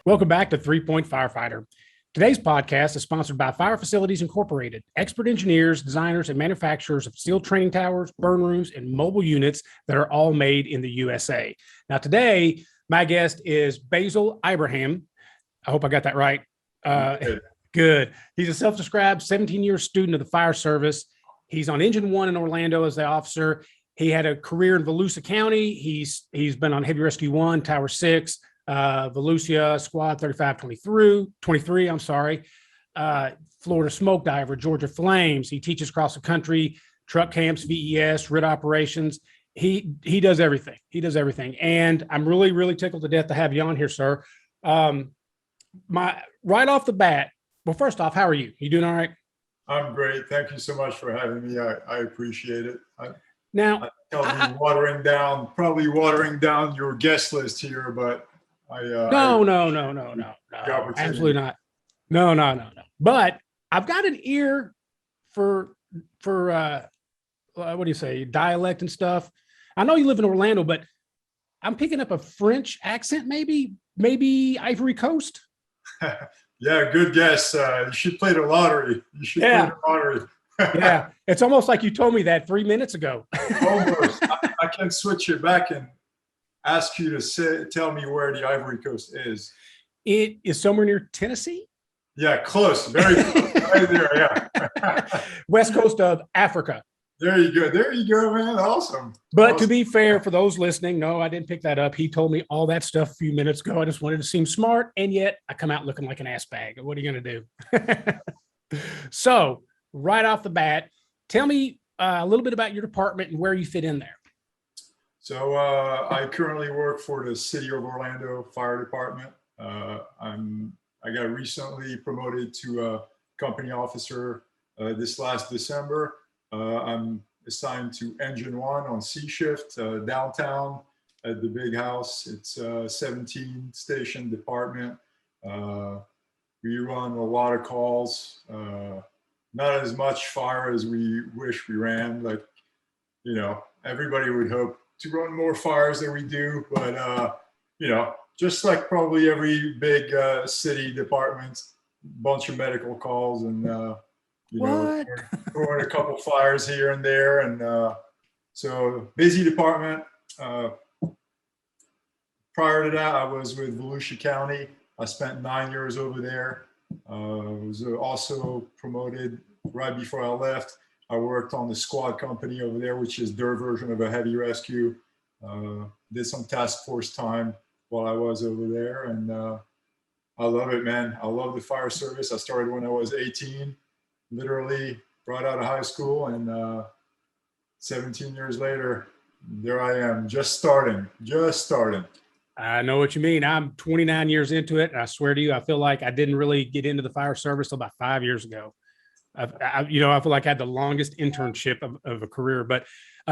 Welcome back to 3 Point Firefighter. Today's podcast is sponsored by Fire Facilities Incorporated, expert engineers, designers, and manufacturers of steel training towers, burn rooms, and mobile units that are all made in the USA. Now, today, my guest is Bassel Ibrahim. I hope I got that right. Good. He's a self-described 17-year student of the fire service. He's on Engine 1 in Orlando as the officer. He had a career in Volusia County. He's been on Heavy Rescue 1, Tower 6, Volusia Squad 23, Florida Smoke Diver, Georgia Flames. He teaches across the country, truck camps, VES, RIT operations. He does everything. He does everything. And I'm really, really tickled to death to have you on here, sir. Right off the bat, well, first off, how are you? You doing all right? I'm great. Thank you so much for having me. I appreciate it. Now, probably watering down your guest list here, but No, absolutely not. No. But I've got an ear for what do you say, dialect and stuff. I know you live in Orlando, but I'm picking up a French accent, maybe Ivory Coast. Yeah, good guess. You should play the lottery. Yeah, it's almost like you told me that 3 minutes ago. Almost. I can switch it back and ask you to tell me where the Ivory Coast is. It is somewhere near Tennessee. Yeah, close. Very close. Right there, yeah. West coast of Africa. There you go, man. Awesome. But to be fair, for those listening, no, I didn't pick that up. He told me all that stuff a few minutes ago. I just wanted to seem smart, and yet I come out looking like an ass bag. What are you going to do? So, right off the bat, tell me a little bit about your department and where you fit in there. So I currently work for the City of Orlando Fire Department. I got recently promoted to a company officer this last December. I'm assigned to Engine 1 on C shift downtown at the big house. It's a 17 station department. We run a lot of calls, not as much fire as we wish we ran. Like, everybody would hope to run more fires than we do, but just like probably every big city department, bunch of medical calls and throwing a couple fires here and there, and so busy department. Prior to that, I was with Volusia County. I spent 9 years over there. Was also promoted right before I left. I worked on the squad company over there, which is their version of a heavy rescue. Did some task force time while I was over there, and I love it, man. I love the fire service. I started when I was 18, literally right out of high school, and 17 years later, there I am, just starting. I know what you mean. I'm 29 years into it, and I swear to you, I feel like I didn't really get into the fire service till about 5 years ago. I feel like I had the longest internship of a career, but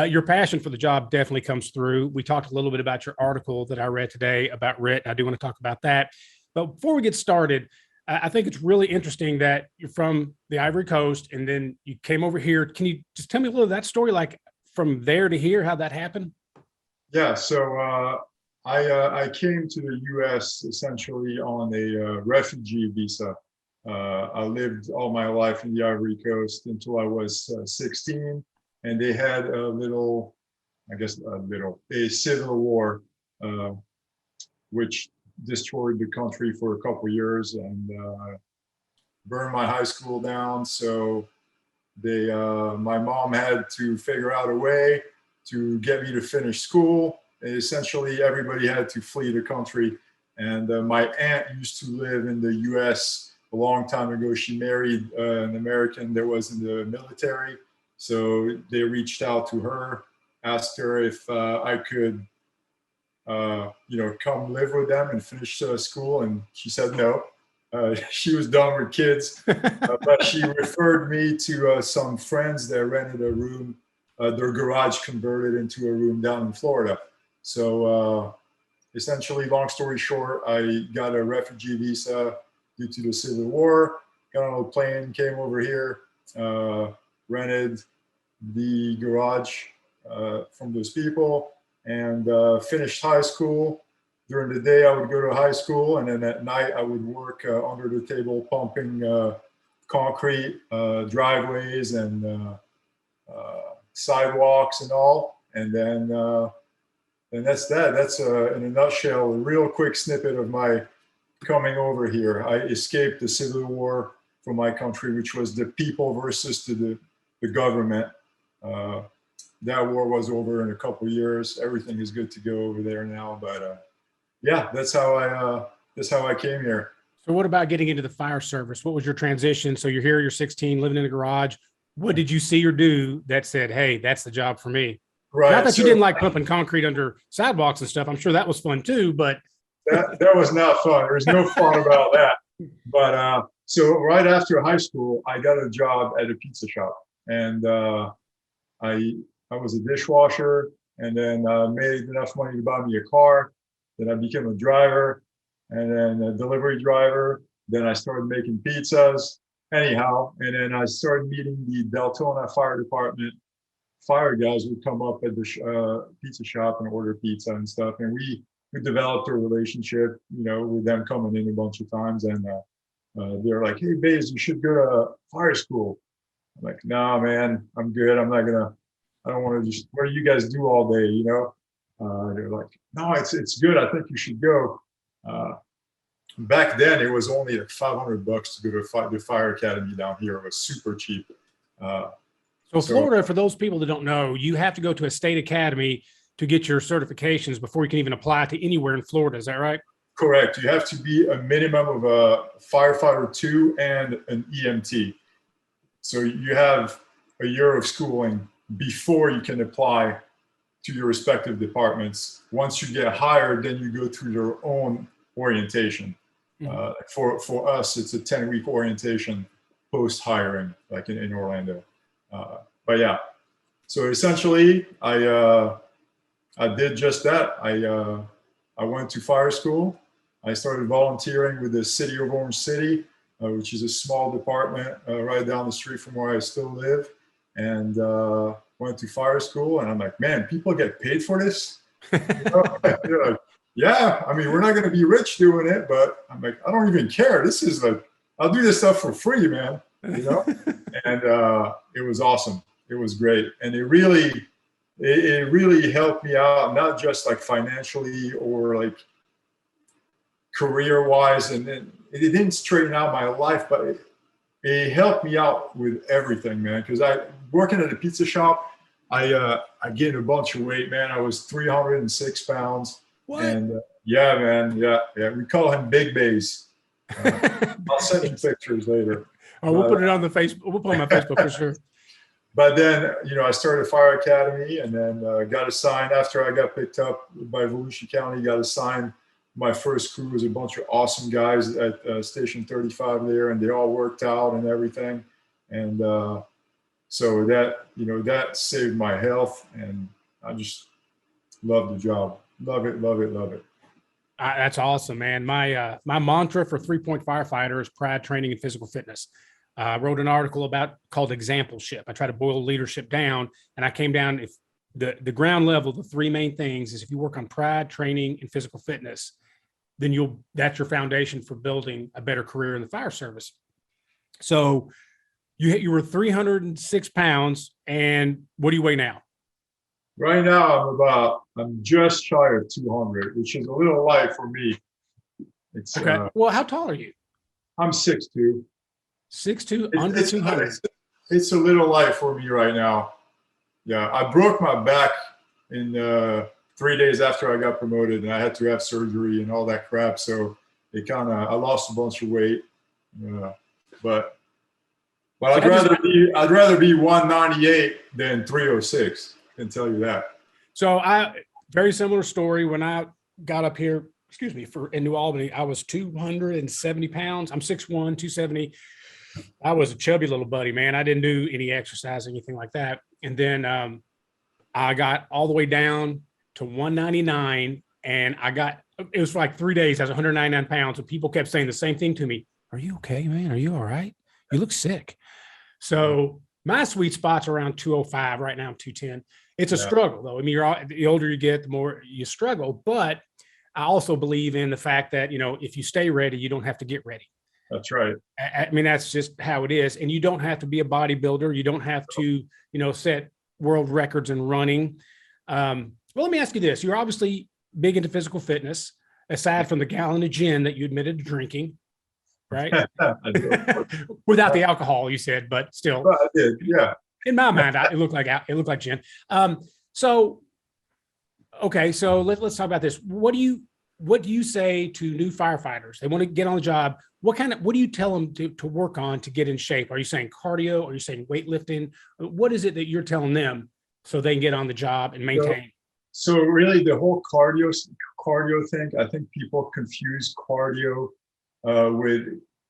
your passion for the job definitely comes through. We talked a little bit about your article that I read today about RIT. I do want to talk about that. But before we get started, I think it's really interesting that you're from the Ivory Coast and then you came over here. Can you just tell me a little of that story, like from there to here, how that happened? Yeah, so I came to the U.S. essentially on a refugee visa. I lived all my life in the Ivory Coast until I was 16, and they had a civil war, which destroyed the country for a couple of years and burned my high school down. So my mom had to figure out a way to get me to finish school. And essentially, everybody had to flee the country. And my aunt used to live in the U.S. a long time ago. She married an American that was in the military. So they reached out to her, asked her if I could, come live with them and finish school. And she said no. She was done with kids. But she referred me to some friends that rented a room, their garage converted into a room down in Florida. So essentially, long story short, I got a refugee visa due to the Civil War, got on a plane, came over here, rented the garage from those people, and finished high school. during the day, I would go to high school, and then at night, I would work under the table pumping concrete, driveways, and sidewalks and all. And that's that. That's in a nutshell, a real quick snippet of my coming over here. I escaped the civil war for my country, which was the people versus the government. That war was over in a couple of years. Everything is good to go over there now. But yeah, that's how I came here. So what about getting into the fire service? What was your transition? So you're here, you're 16, living in a garage. What did you see or do that said, hey, that's the job for me? Right. Not that you didn't like pumping concrete under sidewalks and stuff. I'm sure that was fun too, but that was not fun. There's no fun about that. But so right after high school, I got a job at a pizza shop, and I was a dishwasher, and then made enough money to buy me a car. Then I became a driver, and then a delivery driver. Then I started making pizzas. Anyhow, and then I started meeting the Deltona Fire Department. Fire guys would come up at the pizza shop and order pizza and stuff, and we developed a relationship, with them coming in a bunch of times, and they're like, "Hey, Baze, you should go to fire school." I'm like, "No, man, I'm good. I don't want to just, what do you guys do all day?" They're like, "No, it's good. I think you should go." Back then, it was only like $500 to go to the fire academy down here. It was super cheap. So Florida, for those people that don't know, you have to go to a state academy to get your certifications before you can even apply to anywhere in Florida. Is that right? Correct. You have to be a minimum of a firefighter 2 and an EMT. So you have a year of schooling before you can apply to your respective departments. Once you get hired, then you go through your own orientation. For us, it's a 10-week orientation post-hiring, like in Orlando. But yeah, so essentially, I did just that. I went to fire school. I started volunteering with the city of Orange City, which is a small department right down the street from where I still live, and went to fire school. And I'm like, man, people get paid for this? They're like, yeah, I mean, we're not going to be rich doing it, but I'm like, I don't even care. This is like, I'll do this stuff for free, man. And it was awesome. It was great, and it really helped me out, not just like financially or like career-wise, and it didn't straighten out my life, but it helped me out with everything, man. Because working at a pizza shop, I gained a bunch of weight, man. I was 306 pounds. What? And yeah, man, yeah. We call him Big Baze. I'll send you pictures later. Oh, we'll put it on the Facebook. We'll put it on my Facebook for sure. But then, I started Fire Academy, and then got assigned after I got picked up by Volusia County. Got assigned. My first crew was a bunch of awesome guys at Station 35 there, and they all worked out and everything. And so that, that saved my health, and I just love the job. Love it, love it, love it. That's awesome, man. My mantra for 3-point firefighter is pride, training, and physical fitness. I wrote an article called exampleship. I try to boil leadership down, and I came down, if the ground level, the three main things is if you work on pride, training, and physical fitness, then that's your foundation for building a better career in the fire service. So you were 306 pounds, and what do you weigh now? Right now, I'm just shy of 200, which is a little light for me. It's okay. Well, how tall are you? I'm 6'2". 6'2", under 200. It's a little light for me right now. Yeah, I broke my back in 3 days after I got promoted, and I had to have surgery and all that crap. So I lost a bunch of weight. But I'd rather be 198 than 306. I can tell you that. So very similar story. When I got up here, in New Albany, I was 270 pounds. I'm 6'1", 270. I was a chubby little buddy, man. I didn't do any exercise, anything like that. And then I got all the way down to 199, and it was for like 3 days. I was 199 pounds, and people kept saying the same thing to me. Are you okay, man? Are you all right? You look sick. So my sweet spot's around 205. Right now I'm 210. It's a struggle, though. I mean, the older you get, the more you struggle. But I also believe in the fact that, you know, if you stay ready, you don't have to get ready. That's right. I mean, that's just how it is. And you don't have to be a bodybuilder. You don't have to, you know, set world records in running. Well, let me ask you this. You're obviously big into physical fitness, aside from the gallon of gin that you admitted to drinking, right? Without the alcohol, you said, but still. Well, I did, yeah. In my mind, it looked like gin. So, okay, so let's talk about this. What do you say to new firefighters? They want to get on the job. What do you tell them to work on to get in shape? Are you saying cardio? Are you saying weightlifting? What is it that you're telling them so they can get on the job and maintain? So really the whole cardio thing, I think people confuse cardio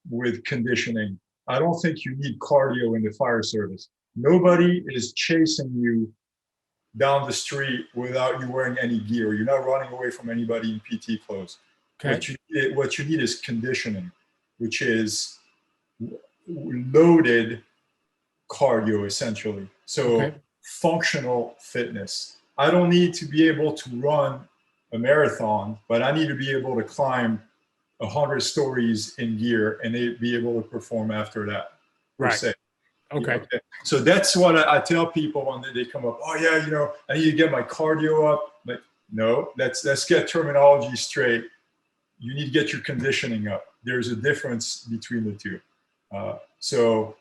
with conditioning. I don't think you need cardio in the fire service. Nobody is chasing you down the street without you wearing any gear. You're not running away from anybody in PT clothes. Okay. What you need is conditioning, which is loaded cardio essentially. So functional fitness. I don't need to be able to run a marathon, but I need to be able to climb 100 stories in gear and be able to perform after that. Right. Okay. So that's what I tell people when they come up. Oh yeah, you know, I need to get my cardio up. Like, no, let's get terminology straight. You need to get your conditioning up. There's a difference between the two. So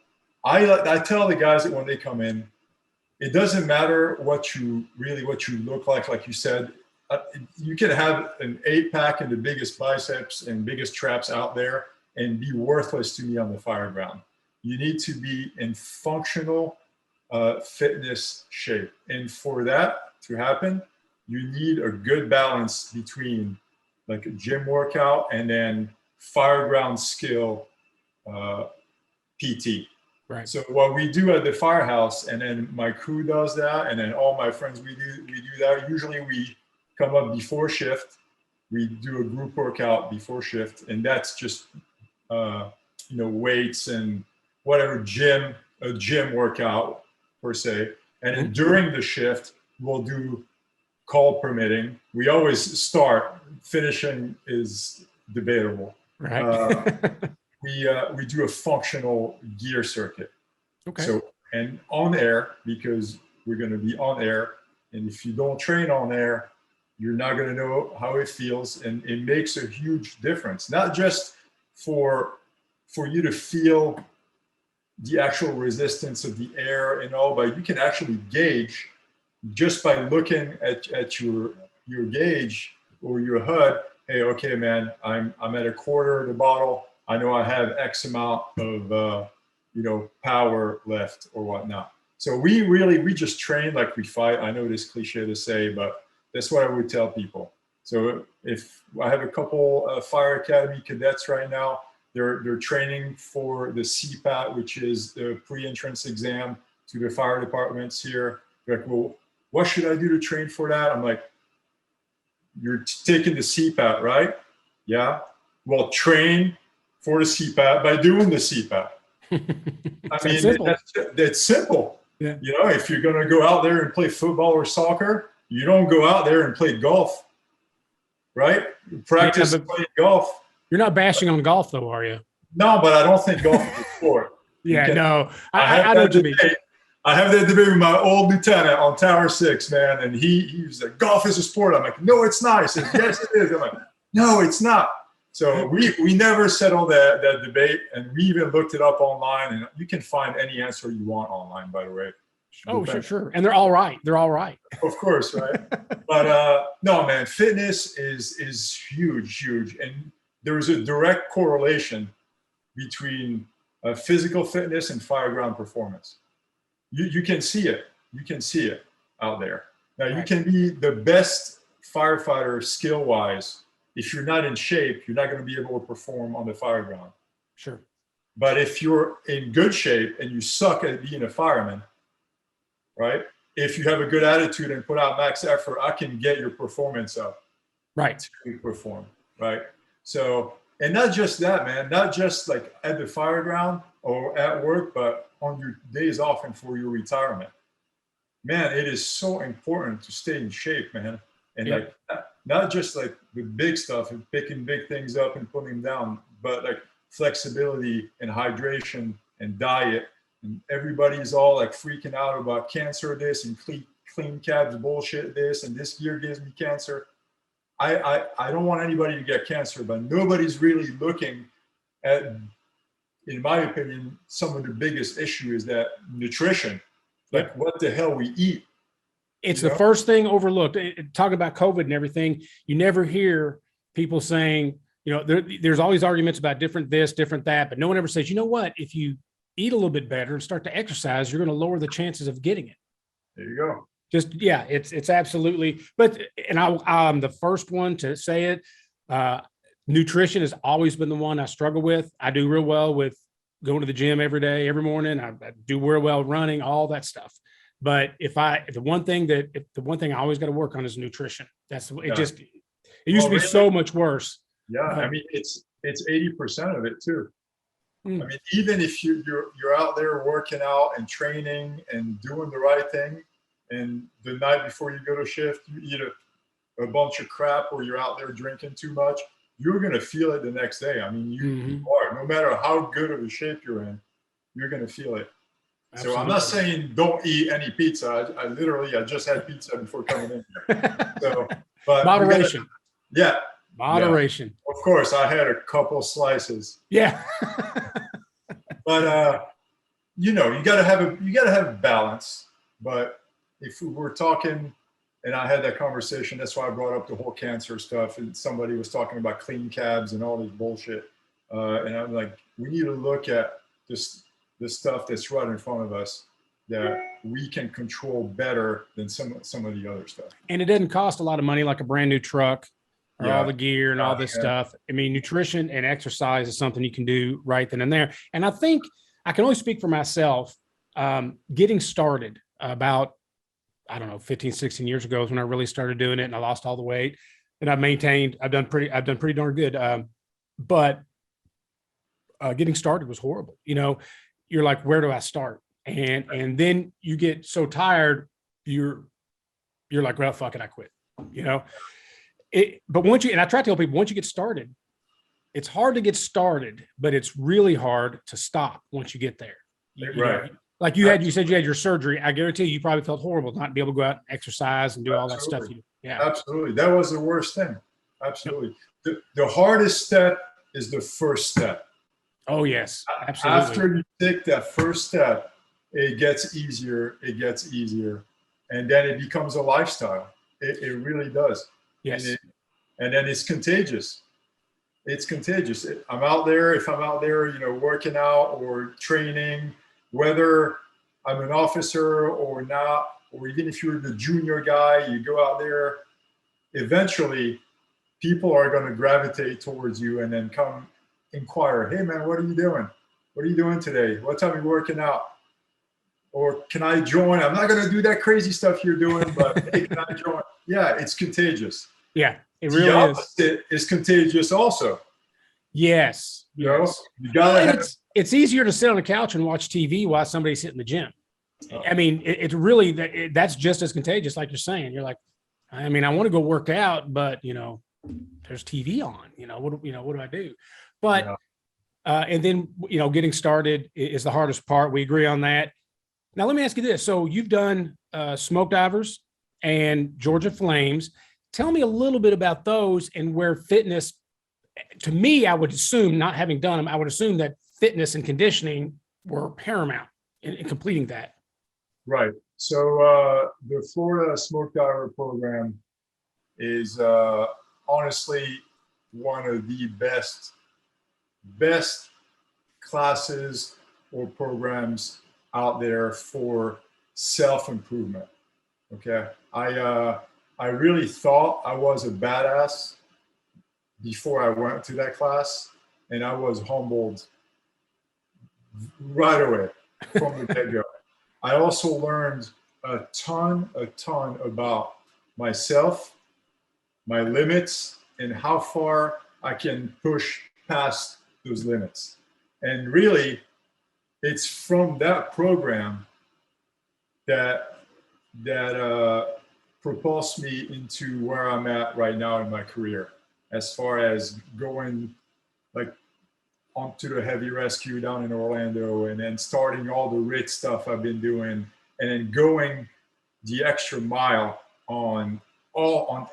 I tell the guys that when they come in, it doesn't matter what you look like you said. You can have an 8-pack and the biggest biceps and biggest traps out there and be worthless to me on the fire ground. You need to be in functional fitness shape. And for that to happen, you need a good balance between like a gym workout and then fire ground skill PT. Right. So what we do at the firehouse, and then my crew does that, and then all my friends, we do that. Usually we come up before shift. We do a group workout before shift, and that's just weights and whatever a gym workout per se. And then during the shift, we'll do call permitting. We always start. Finishing is debatable. Right. We do a functional gear circuit. Okay. So, and on air, because we're going to be on air. And if you don't train on air, you're not going to know how it feels. And it makes a huge difference, not just for you to feel the actual resistance of the air and all, but you can actually gauge just by looking at your gauge or your HUD. Hey, okay, man, I'm at a quarter of the bottle. I know I have X amount of, power left or whatnot. So we just train like we fight. I know it is cliche to say, but that's what I would tell people. So if I have a couple fire academy cadets right now, they're training for the CPAT, which is the pre-entrance exam to the fire departments here. They're like, well, what should I do to train for that? I'm like, you're taking the CPAT, right? Yeah. Well, train for the CPAT by doing the CPAT. I mean, that's simple. Yeah. You know, if you're going to go out there and play football or soccer, you don't go out there and play golf, right? You practice playing golf. You're not bashing on golf, though, are you? No, but I don't think golf is a sport. Yeah, no. I know what you mean. I have that debate with my old lieutenant on Tower 6, man, and he was like, golf is a sport. I'm like, no, it's not. He says, yes, it is. I'm like, no, it's not. So we never settled that debate, and we even looked it up online, and you can find any answer you want online, by the way. Oh, sure. And they're all right. They're all right. Of course, right? But no, man, fitness is huge. And there's a direct correlation between physical fitness and fire ground performance. You can see it. You can see it out there. Now, you can be the best firefighter skill-wise. If you're not in shape, you're not going to be able to perform on the fire ground. Sure. But if you're in good shape and you suck at being a fireman, right? If you have a good attitude and put out max effort, I can get your performance up. Right. To perform, right? So, and not just that, man, not just like at the fire ground or at work, but on your days off and for your retirement. Man, it is so important to stay in shape, man. And like not just like the big stuff and picking big things up and putting them down, but like flexibility and hydration and diet. And everybody's all like freaking out about cancer this and clean cabs bullshit this, and this gear gives me cancer. I don't want anybody to get cancer, but nobody's really looking at, in my opinion, some of the biggest issue is that nutrition, like what the hell we eat. It's the first thing overlooked. Talk about COVID and everything. You never hear people saying, you know, there's always arguments about different this, different that, but no one ever says, you know what, if you eat a little bit better and start to exercise, you're going to lower the chances of getting it. There you go. Just, yeah, it's absolutely, but, and I'm the first one to say it. Nutrition has always been the one I struggle with. I do real well with going to the gym every day, every morning. I do real well running, all that stuff. But the one thing I always got to work on is nutrition. It used to be so much worse. Yeah. I mean, it's 80% of it too. I mean, even if you're out there working out and training and doing the right thing, and the night before you go to shift, you eat a bunch of crap or you're out there drinking too much, you're going to feel it the next day. I mean, you are, no matter how good of a shape you're in, you're going to feel it. Absolutely. So I'm not saying don't eat any pizza. I just had pizza before coming in here. So, but moderation. Moderation. Yeah. Of course, I had a couple slices. Yeah. But you know, you gotta have a balance. But if we're talking, and I had that conversation, that's why I brought up the whole cancer stuff. And somebody was talking about clean cabs and all this bullshit. And I'm like, we need to look at the stuff that's right in front of us that we can control better than some of the other stuff. And it doesn't cost a lot of money like a brand new truck or all the gear and all this stuff. I mean, nutrition and exercise is something you can do right then and there. And I think I can only speak for myself. Getting started about, I don't know, 15, 16 years ago is when I really started doing it, and I lost all the weight, and I've done pretty darn good. But getting started was horrible. You know, you're like, where do I start? And then you get so tired, you're like, well, fuck it, I quit, you know? But and I try to tell people, once you get started, it's hard to get started, but it's really hard to stop once you get there. You know, like you said you had your surgery. I guarantee you probably felt horrible not to be able to go out and exercise and do all that stuff. Yeah, absolutely. That was the worst thing. Absolutely. The hardest step is the first step. Oh yes, absolutely. After you take that first step, it gets easier. And then it becomes a lifestyle. It really does. Yes. And then it's contagious. It's contagious. If I'm out there, you know, working out or training, whether I'm an officer or not, or even if you're the junior guy, you go out there, eventually people are going to gravitate towards you and then come inquire, hey man, what are you doing? What are you doing today? What time are you working out? Or can I join? I'm not going to do that crazy stuff you're doing, but hey, can I join? Yeah, it's contagious. Yeah, it really is. It's contagious also. Yes. You know, you gotta it's easier to sit on the couch and watch TV while somebody's hitting the gym. I mean, it's really, that's just as contagious, like you're saying. You're like, I mean, I want to go work out, but you know, there's TV on. You know, what do I do? But and then, you know, getting started is the hardest part. We agree on that. Now, let me ask you this. So you've done Smoke Divers and Georgia Flames. Tell me a little bit about those and where fitness, to me, I would assume, not having done them, I would assume that fitness and conditioning were paramount in completing that. Right. So the Florida Smoke Diver program is honestly one of the best classes or programs out there for self-improvement. Okay. I really thought I was a badass before I went to that class, and I was humbled right away from the get-go. I also learned a ton about myself, my limits, and how far I can push past those limits. And really, it's from that program that propulsed me into where I'm at right now in my career, as far as going like onto the heavy rescue down in Orlando, and then starting all the RIT stuff I've been doing, and then going the extra mile on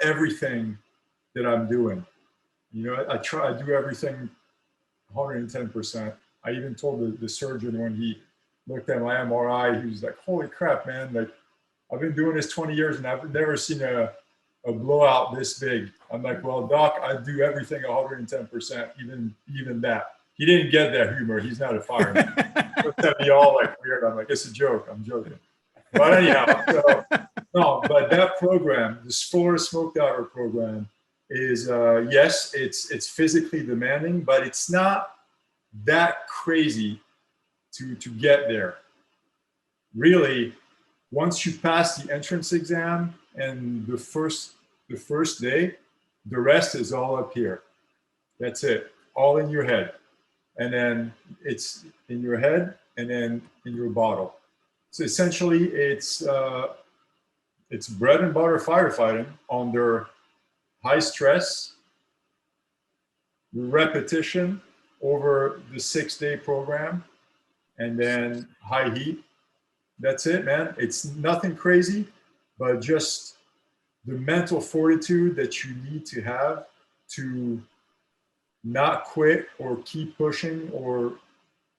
everything that I'm doing. You know, I try to do everything 110%. I even told the surgeon when he looked at my MRI, he was like, "Holy crap, man! Like, I've been doing this 20 years and I've never seen a blowout this big." I'm like, "Well, doc, I do everything 110%, even that." He didn't get that humor. He's not a fireman. Looked at me all like weird. I'm like, "It's a joke. I'm joking." But anyhow, so, no, but that program, the Florida Smoke Diver program, is yes, it's physically demanding, but it's not that crazy to get there. Really, once you pass the entrance exam and the first day, the rest is all up here. That's it, all in your head. And then it's in your head and then in your bottle. So essentially it's bread and butter firefighting under high stress, repetition over the 6-day program, and then high heat. That's it, man. It's nothing crazy, but just the mental fortitude that you need to have to not quit or keep pushing, or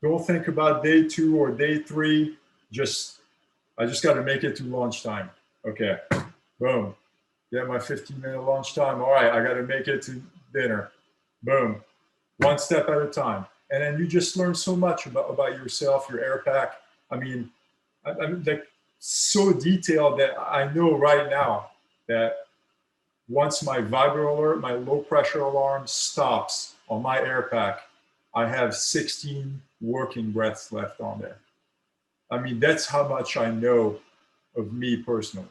don't think about day 2 or day 3. I just got to make it to lunchtime. Okay, boom. Get my 15-minute lunchtime. All right, I got to make it to dinner. Boom. One step at a time. And then you just learn so much about yourself, your air pack. I mean, I'm like so detailed that I know right now that once my vibro alert, my low pressure alarm stops on my air pack, I have 16 working breaths left on there. I mean, that's how much I know of me personally.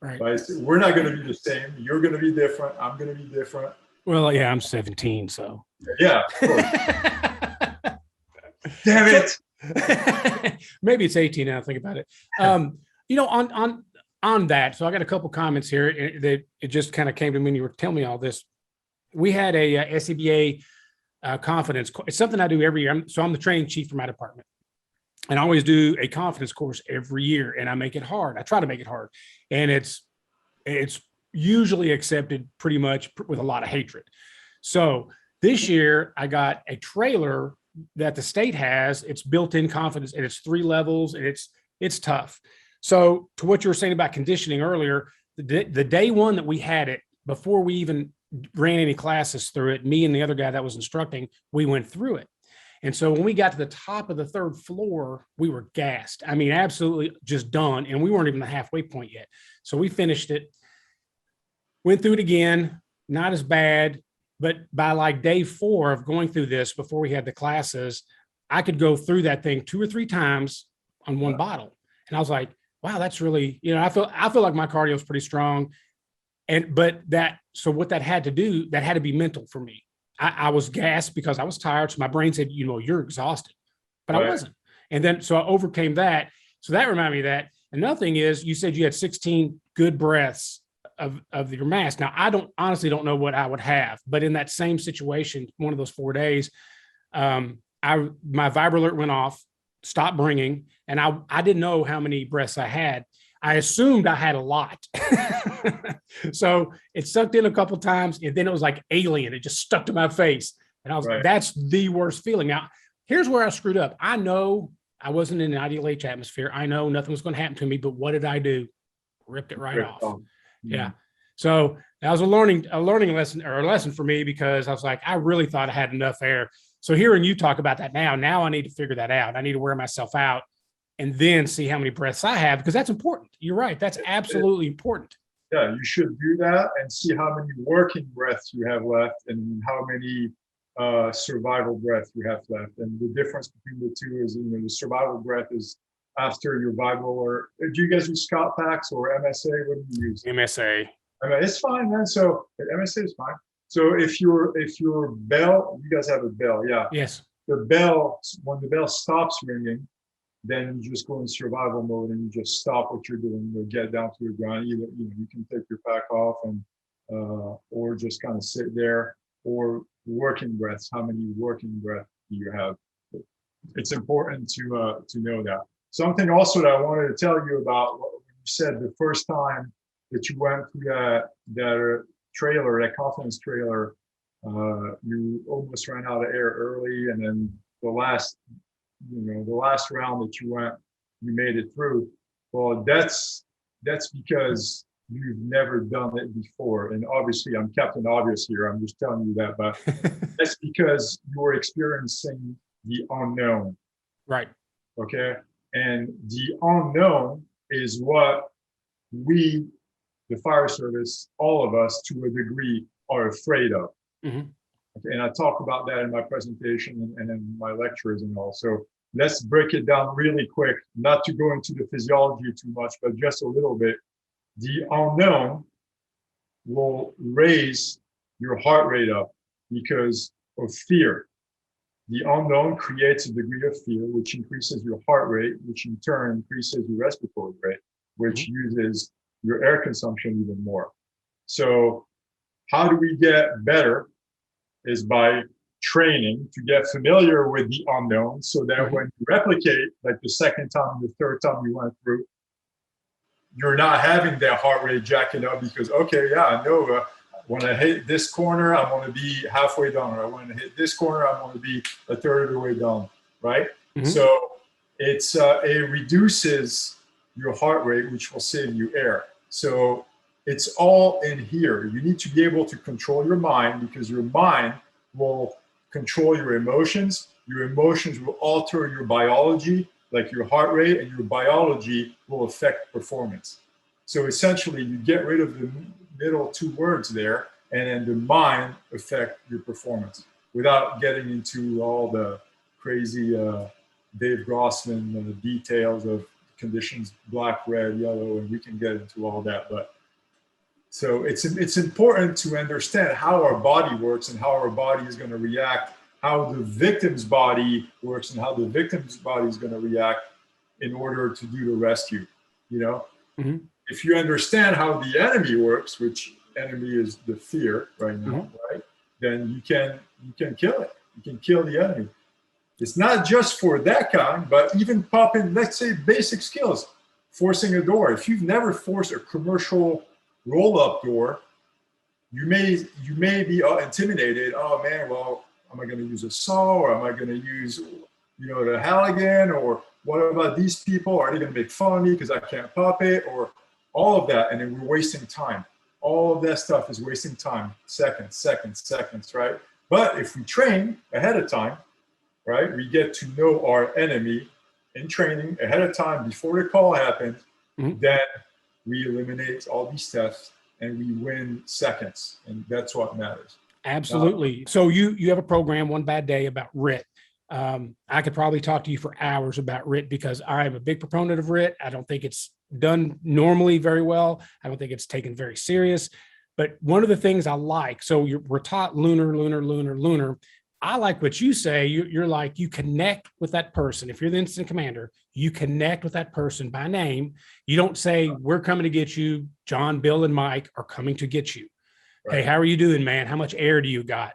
Right. But we're not going to be the same. You're going to be different. I'm going to be different. Well, yeah, I'm 17, so. Yeah, of course. Damn it. Maybe it's 18 now, think about it. You know, on that, so I got a couple comments here that it just kind of came to me when you were telling me all this. We had a SCBA confidence. It's something I do every year. So I'm the training chief for my department. And I always do a confidence course every year, and I make it hard. I try to make it hard. And it's usually accepted pretty much with a lot of hatred. So this year I got a trailer that the state has. It's built-in confidence, and it's 3 levels, and it's tough. So to what you were saying about conditioning earlier, the day one that we had it, before we even ran any classes through it, me and the other guy that was instructing, we went through it. And so when we got to the top of the 3rd floor, we were gassed. I mean, absolutely just done. And we weren't even the halfway point yet. So we finished it, went through it again, not as bad. But by like day 4 of going through this, before we had the classes, I could go through that thing 2 or 3 times on one bottle. And I was like, wow, that's really, you know, I feel like my cardio is pretty strong. So what that had to do, that had to be mental for me. I was gassed because I was tired. So my brain said, you know, you're exhausted, but right. I wasn't. And then, so I overcame that. So that reminded me of that. Another thing is, you said you had 16 good breaths of your mask. Now, I honestly don't know what I would have, but in that same situation, one of those 4 days, my vibro alert went off, stopped bringing, and I didn't know how many breaths I had. I assumed I had a lot. So it sucked in a couple of times, and then it was like alien. It just stuck to my face. And I was like, that's the worst feeling. Now, here's where I screwed up. I know I wasn't in an ideal H atmosphere. I know nothing was going to happen to me, but what did I do? Ripped it right off. Mm-hmm. Yeah. So that was a learning lesson, or a lesson for me, because I was like, I really thought I had enough air. So hearing you talk about that now I need to figure that out. I need to wear myself out and then see how many breaths I have, because that's important. You're right. That's absolutely important. Yeah, you should do that and see how many working breaths you have left and how many survival breaths you have left. And the difference between the two is, you know, the survival breath is after your vibro, or do you guys use Scott packs or MSA? What do you use? MSA. I mean, it's fine, man. So MSA is fine. So if your bell, you guys have a bell, yeah. Yes. The bell, when the bell stops ringing, then you just go in survival mode and you just stop what you're doing, you get down to the ground. Either you can take your pack off and or just kind of sit there, or working breaths. How many working breaths do you have? It's important to know that. Something also that I wanted to tell you about what you said the first time that you went through that trailer, that confidence trailer, you almost ran out of air early, and then the last round that you went, you made it through. Well, that's because you've never done it before. And obviously, I'm Captain Obvious here. I'm just telling you that, but that's because you're experiencing the unknown. Right. Okay. And the unknown is what we, the fire service, all of us to a degree, are afraid of. Mm-hmm. Okay. And I talk about that in my presentation and in my lectures and all. So let's break it down really quick, not to go into the physiology too much, but just a little bit. The unknown will raise your heart rate up because of fear. The unknown creates a degree of fear, which increases your heart rate, which in turn increases your respiratory rate, which uses your air consumption even more. So how do we get better is by training to get familiar with the unknown, so that when you replicate, like the second time, the third time you went through, you're not having that heart rate jacking up because, okay, yeah, I know when I hit this corner, I want to be halfway down, or I want to hit this corner, I want to be a third of the way down, right? Mm-hmm. So it reduces your heart rate, which will save you air. So it's all in here. You need to be able to control your mind, because your mind will control your emotions. Your emotions will alter your biology, like your heart rate, and your biology will affect performance. So essentially, you get rid of the middle two words there, and then the mind affect your performance without getting into all the crazy Dave Grossman details of conditions, black, red, yellow, and we can get into all that. But so it's important to understand how our body works and how our body is going to react, how the victim's body works and how the victim's body is going to react in order to do the rescue. You know, if you understand how the enemy works, which enemy is the fear right now, right? Then you can kill it. You can kill the enemy. It's not just for that kind, but even popping, let's say, basic skills, forcing a door. If you've never forced a commercial roll-up door, you may be intimidated. Oh man, well, am I going to use a saw, or am I going to use, the Halligan, or what about these people? Are they going to make fun of me because I can't pop it, or all of that? And then we're wasting time. All of that stuff is wasting time. Seconds, right? But if we train ahead of time, right, we get to know our enemy in training ahead of time before the call happens, then we eliminate all these tests and we win seconds. And that's what matters. Absolutely. So you have a program, One Bad Day, about RIT. I could probably talk to you for hours about RIT because I'm a big proponent of RIT. I don't think it's done normally very well. I don't think it's taken very serious. But one of the things I like, so we're taught lunar. I like what you say. You're like, you connect with that person. If you're the incident commander, you connect with that person by name. You don't say, we're coming to get you. John, Bill, and Mike are coming to get you. Right. Hey, how are you doing, man? How much air do you got?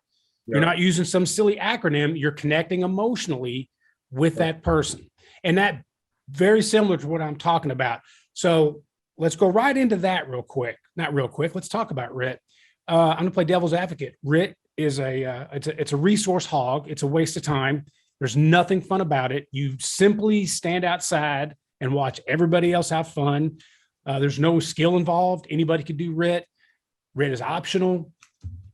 Yeah. You're not using some silly acronym. You're connecting emotionally with that person. And that very similar to what I'm talking about. So let's go right into that real quick. Not real quick. Let's talk about RIT. I'm going to play devil's advocate. RIT is it's a resource hog. It's a waste of time. There's nothing fun about it. You simply stand outside and watch everybody else have fun. There's no skill involved. Anybody could do RIT. RIT is optional.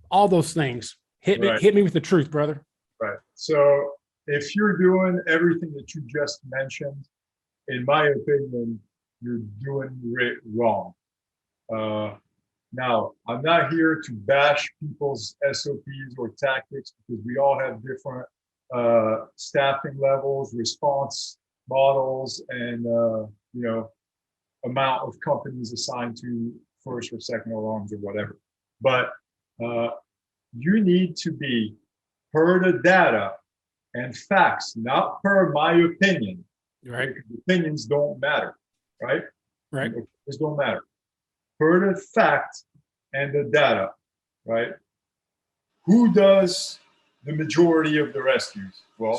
All those things. Hit me with the truth, brother. Right. So if you're doing everything that you just mentioned, in my opinion, you're doing RIT wrong. Now, I'm not here to bash people's SOPs or tactics, because we all have different staffing levels, response models, and amount of companies assigned to first or second alarms or whatever. But you need to be per the data and facts, not per my opinion. Right. Opinions don't matter, right? Right. Opinions don't matter. Per the fact and the data, right? Who does the majority of the rescues? Well,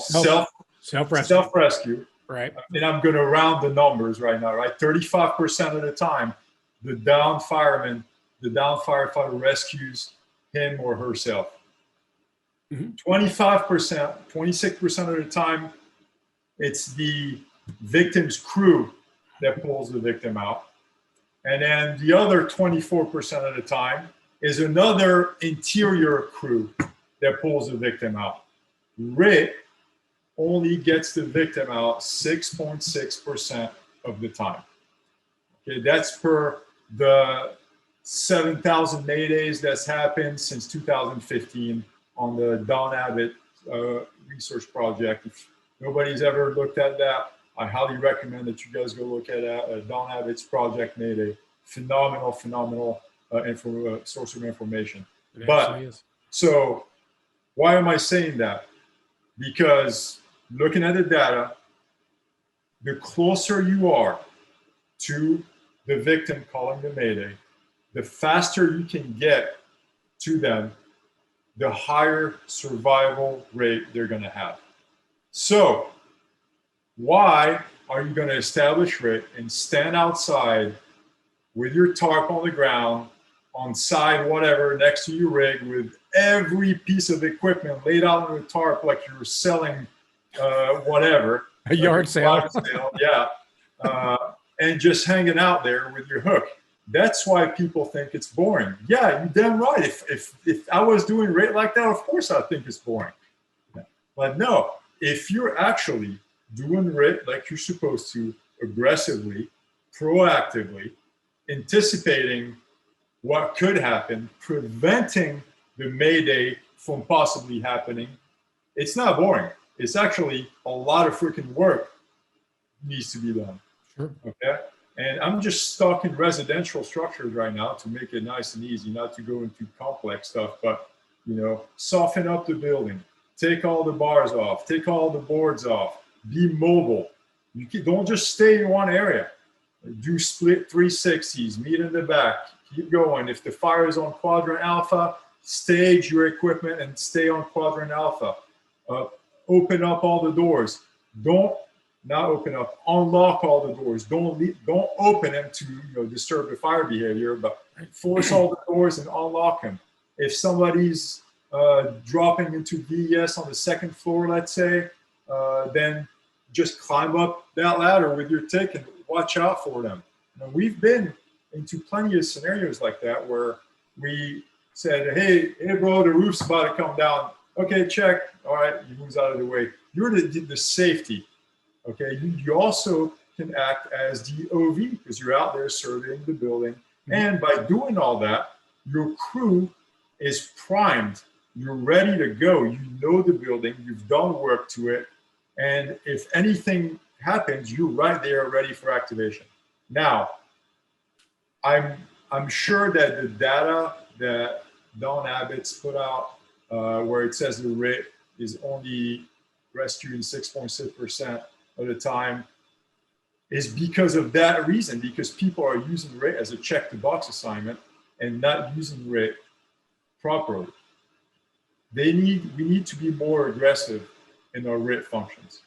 self-rescue. Right. And I'm going to round the numbers right now, right? 35% of the time, the downed firefighter rescues him or herself. 25%, 26% of the time, it's the victim's crew that pulls the victim out. And then the other 24% of the time is another interior crew that pulls the victim out. RIT only gets the victim out 6.6% of the time. Okay, that's per the 7,000 Maydays that's happened since 2015 on the Don Abbott research project. If nobody's ever looked at that, I highly recommend that you guys go look at Don Abbott's project. Made a phenomenal source of information. So why am I saying that? Because looking at the data, the closer you are to the victim calling the Mayday, the faster you can get to them, the higher survival rate they're going to have. So why are you going to establish RIT and stand outside with your tarp on the ground, on side, whatever, next to your rig, with every piece of equipment laid out on the tarp like you were selling whatever. A yard sale. Yeah. And just hanging out there with your hook. That's why people think it's boring. Yeah, you're damn right. If I was doing RIT like that, of course I think it's boring. But no, if you're actually doing RIT like you're supposed to, aggressively, proactively, anticipating what could happen, preventing the Mayday from possibly happening, it's not boring. It's actually a lot of freaking work needs to be done. Sure. Okay. And I'm just stuck in residential structures right now to make it nice and easy, not to go into complex stuff, but, you know, soften up the building, take all the bars off, take all the boards off, be mobile. Don't just stay in one area. Do split 360s, meet in the back, keep going. If the fire is on quadrant alpha, stage your equipment and stay on quadrant alpha. Open up all the doors. Not open up, unlock all the doors. Don't open them to disturb the fire behavior, but force all the doors and unlock them. If somebody's dropping into VES on the second floor, let's say, then just climb up that ladder with your tick and watch out for them. Now, we've been into plenty of scenarios like that where we said, hey bro, the roof's about to come down. Okay, check. All right, he moves out of the way. You're the safety. Okay, you also can act as the OV because you're out there surveying the building. And by doing all that, your crew is primed. You're ready to go. You know the building. You've done work to it. And if anything happens, you're right there ready for activation. Now, I'm sure that the data that Don Abbott's put out, where it says the RIT is only rescuing 6.6% of the time, is because of that reason, because people are using RIT as a check the box assignment and not using RIT properly. We need to be more aggressive in our RIT functions.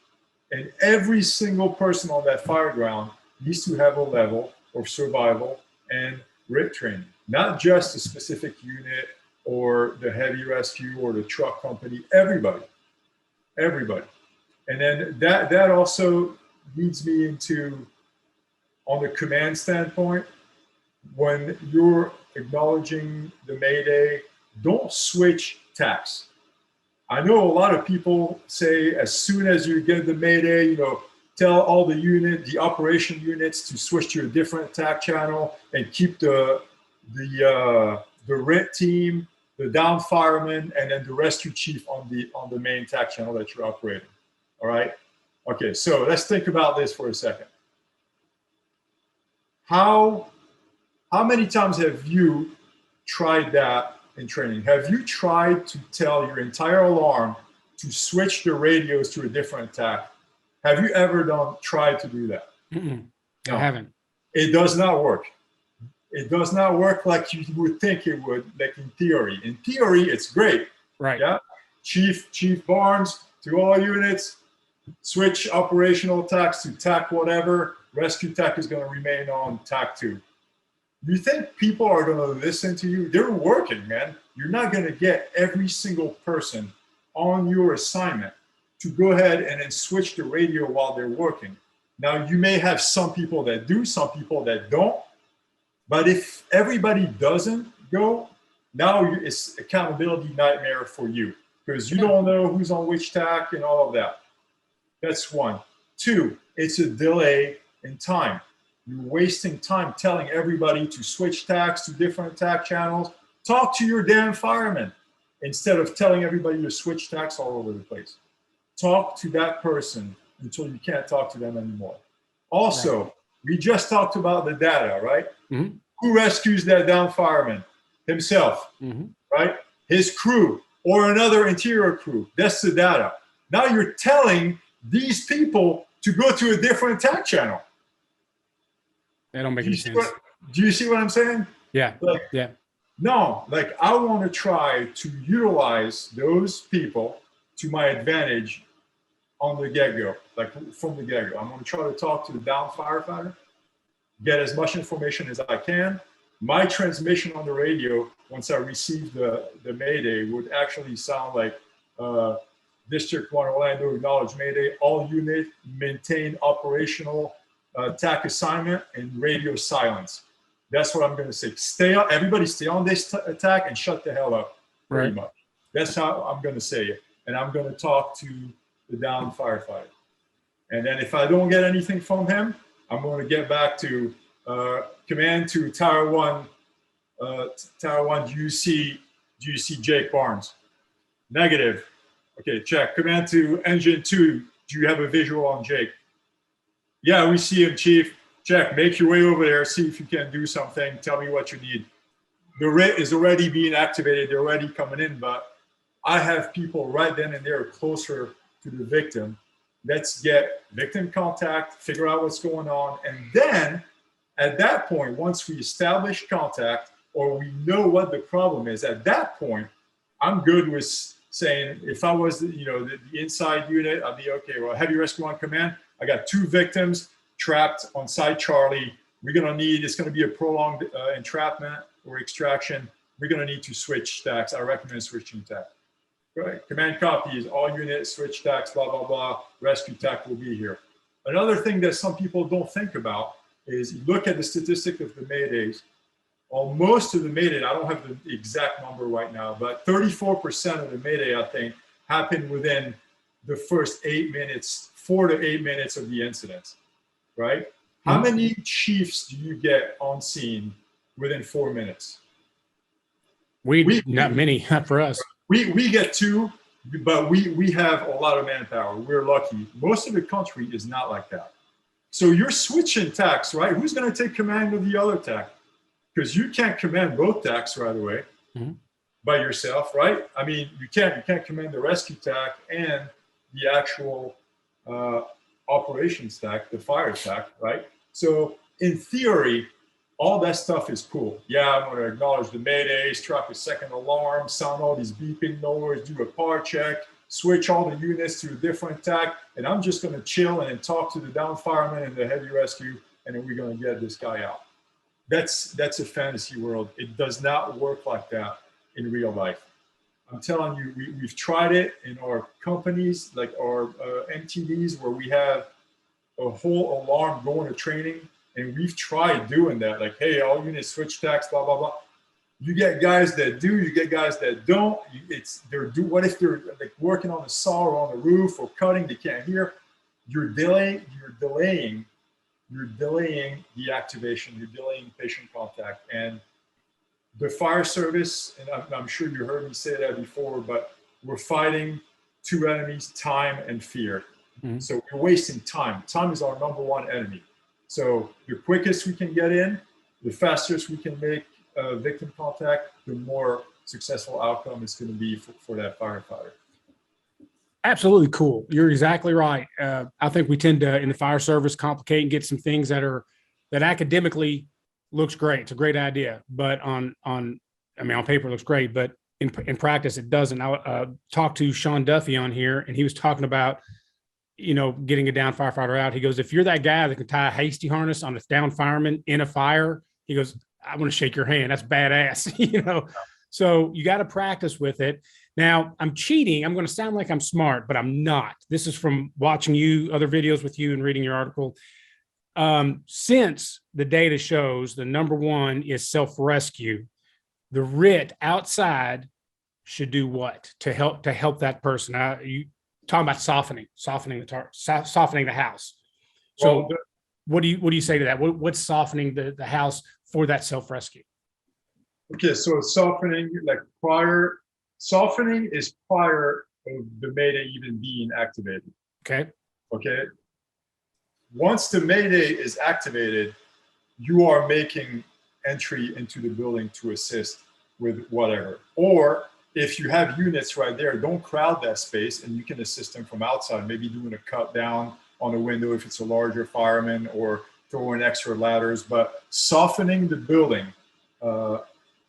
And every single person on that fire ground needs to have a level of survival and RIT training, not just a specific unit or the heavy rescue or the truck company, everybody. And then that also leads me into, on the command standpoint, when you're acknowledging the Mayday, don't switch tacks. I know a lot of people say as soon as you get the Mayday, tell all the operation units to switch to a different attack channel and keep the RIT team, the down fireman, and then the rescue chief on the main attack channel that you're operating. All right. Okay. So let's think about this for a second. How many times have you tried that in training? Have you tried to tell your entire alarm to switch the radios to a different attack? Have you ever tried to do that? Mm-mm. No. I haven't. It does not work. It does not work like you would think it would, like in theory. In theory, it's great. Right. Yeah. Chief Barnes to all units, switch operational TACs to TAC whatever. Rescue TAC is going to remain on TAC 2. You think people are going to listen to you? They're working, man. You're not going to get every single person on your assignment to go ahead and then switch the radio while they're working. Now, you may have some people that do, some people that don't. But if everybody doesn't go, now it's accountability nightmare for you because you don't know who's on which TAC and all of that. That's one. Two, it's a delay in time. You're wasting time telling everybody to switch TACs to different TAC channels. Talk to your damn firemen instead of telling everybody to switch TACs all over the place. Talk to that person until you can't talk to them anymore. Also, right. We just talked about the data, right? Mm-hmm. Who rescues that down fireman? Himself, right? His crew or another interior crew. That's the data. Now you're telling these people to go to a different TAC channel. That don't make any sense. Do you see what I'm saying? Yeah. Yeah. No, like I want to try to utilize those people to my advantage on the get-go, like from the get-go. I'm going to try to talk to the down firefighter, get as much information as I can. My transmission on the radio, once I receive the Mayday, would actually sound like District 1 Orlando acknowledged Mayday. All units maintain operational TAC assignment and radio silence. That's what I'm going to say. Everybody stay on this TAC and shut the hell up, pretty much. That's how I'm going to say it. And I'm going to talk to the down firefighter. And then if I don't get anything from him, I'm going to get back to command to Tower 1. Tower 1, do you see Jake Barnes? Negative. Okay, check. Command to Engine 2, do you have a visual on Jake? Yeah, we see him, Chief. Check. Make your way over there. See if you can do something. Tell me what you need. The RIT is already being activated. They're already coming in, but I have people right then and there closer to the victim. Let's get victim contact, figure out what's going on. And then at that point, once we establish contact or we know what the problem is, at that point, I'm good with saying, if I was the inside unit, I'd be okay. Well, heavy rescue on command. I got 2 victims trapped on site Charlie. It's going to be a prolonged entrapment or extraction. We're going to need to switch TACs. I recommend switching TAC. Right. Command copies, all units, switch TACs, blah, blah, blah. Rescue TAC will be here. Another thing that some people don't think about is you look at the statistic of the Maydays. On most of the Mayday, I don't have the exact number right now, but 34% of the Mayday, I think, happened within the first 8 minutes, 4 to 8 minutes of the incident, right? How many chiefs do you get on scene within 4 minutes? We not many, not for us. We get 2, but we have a lot of manpower. We're lucky. Most of the country is not like that. So you're switching TACs, right? Who's going to take command of the other TAC? Because you can't command both TACs right away by yourself, right? I mean, you can't command the rescue TAC and the actual operations TAC, the fire TAC, right? So in theory, all that stuff is cool. Yeah, I'm going to acknowledge the Maydays, trap a second alarm, sound all these beeping noise, do a par check, switch all the units to a different TAC, and I'm just going to chill and then talk to the down fireman and the heavy rescue, and then we're going to get this guy out. That's a fantasy world. It does not work like that in real life. I'm telling you, we've tried it in our companies, like our MTDs, where we have a whole alarm going to training. And we've tried doing that, like, hey, all units switch TACs, blah, blah, blah. You get guys that do, you get guys that don't. What if they're like working on the saw or on the roof or cutting, they can't hear. You're delaying the activation, you're delaying patient contact. And the fire service, and I'm sure you heard me say that before, but we're fighting 2 enemies, time and fear. So we're wasting time. Time is our #1 enemy. So the quickest we can get in, the fastest we can make victim contact, the more successful outcome it's going to be for that firefighter. Absolutely cool. You're exactly right. I think we tend to, in the fire service, complicate and get some things that academically looks great. It's a great idea, but on paper it looks great, but in practice it doesn't. I talked to Sean Duffy on here, and he was talking about getting a down firefighter out. He goes, if you're that guy that can tie a hasty harness on a down fireman in a fire, he goes, I want to shake your hand. That's badass. So you got to practice with it. Now, I'm cheating. I'm going to sound like I'm smart, but I'm not. This is from watching other videos with you and reading your article. Since the data shows the number one is self-rescue, the RIT outside should do what to help that person? You talking about softening the house. So well, what do you say to that? What's softening the house for that self-rescue? Okay, so softening is prior of the Mayday even being activated. Okay. Once the Mayday is activated, you are making entry into the building to assist with whatever. Or if you have units right there, don't crowd that space, and you can assist them from outside, maybe doing a cut down on a window if it's a larger fireman, or throwing extra ladders. But softening the building,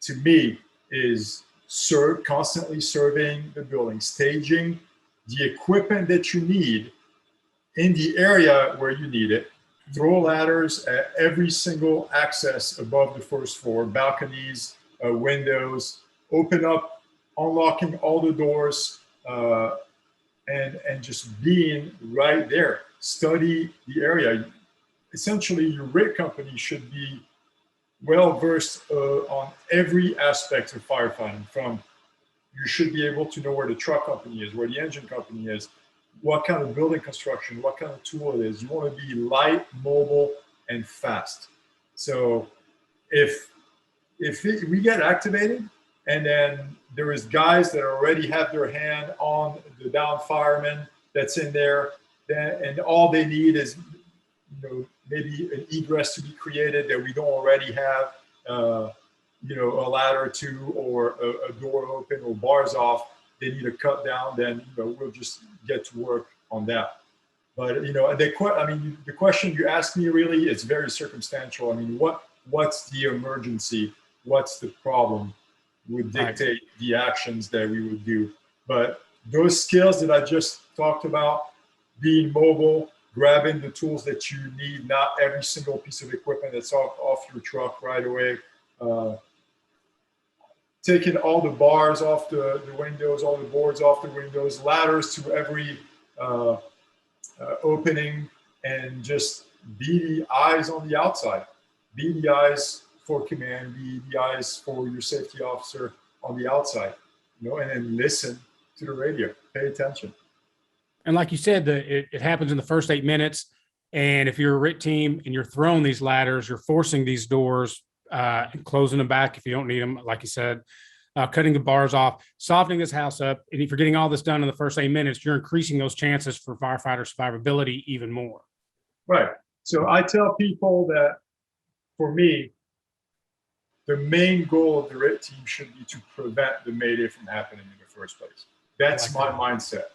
to me, is constantly surveying the building, staging the equipment that you need in the area where you need it. Throw ladders at every single access above the first floor, balconies, windows, open up, unlocking all the doors, and just being right there. Study the area. Essentially, your RIT company should be well versed on every aspect of firefighting. You should be able to know where the truck company is, where the engine company is, what kind of building construction, what kind of tool it is. You want to be light, mobile, and fast. So if we get activated, and then there is guys that already have their hand on the down fireman that's in there, and all they need is maybe an egress to be created that we don't already have, a ladder or two, or a door open, or bars off. They need a cut down. Then we'll just get to work on that. But the question you asked me really is very circumstantial. I mean, what's the emergency? What's the problem? Would dictate the actions that we would do. But those skills that I just talked about, being mobile, grabbing the tools that you need, not every single piece of equipment that's off your truck right away, taking all the bars off the windows, all the boards off the windows, ladders to every opening, and just be the eyes on the outside. Be the eyes for command, be the eyes for your safety officer on the outside, and then listen to the radio, pay attention. And like you said, it happens in the first 8 minutes. And if you're a RIT team and you're throwing these ladders, you're forcing these doors, and closing them back if you don't need them, like you said, cutting the bars off, softening this house up. And if you're getting all this done in the first 8 minutes, you're increasing those chances for firefighter survivability even more. Right. So I tell people that, for me, the main goal of the RIT team should be to prevent the Mayday from happening in the first place. That's my mindset,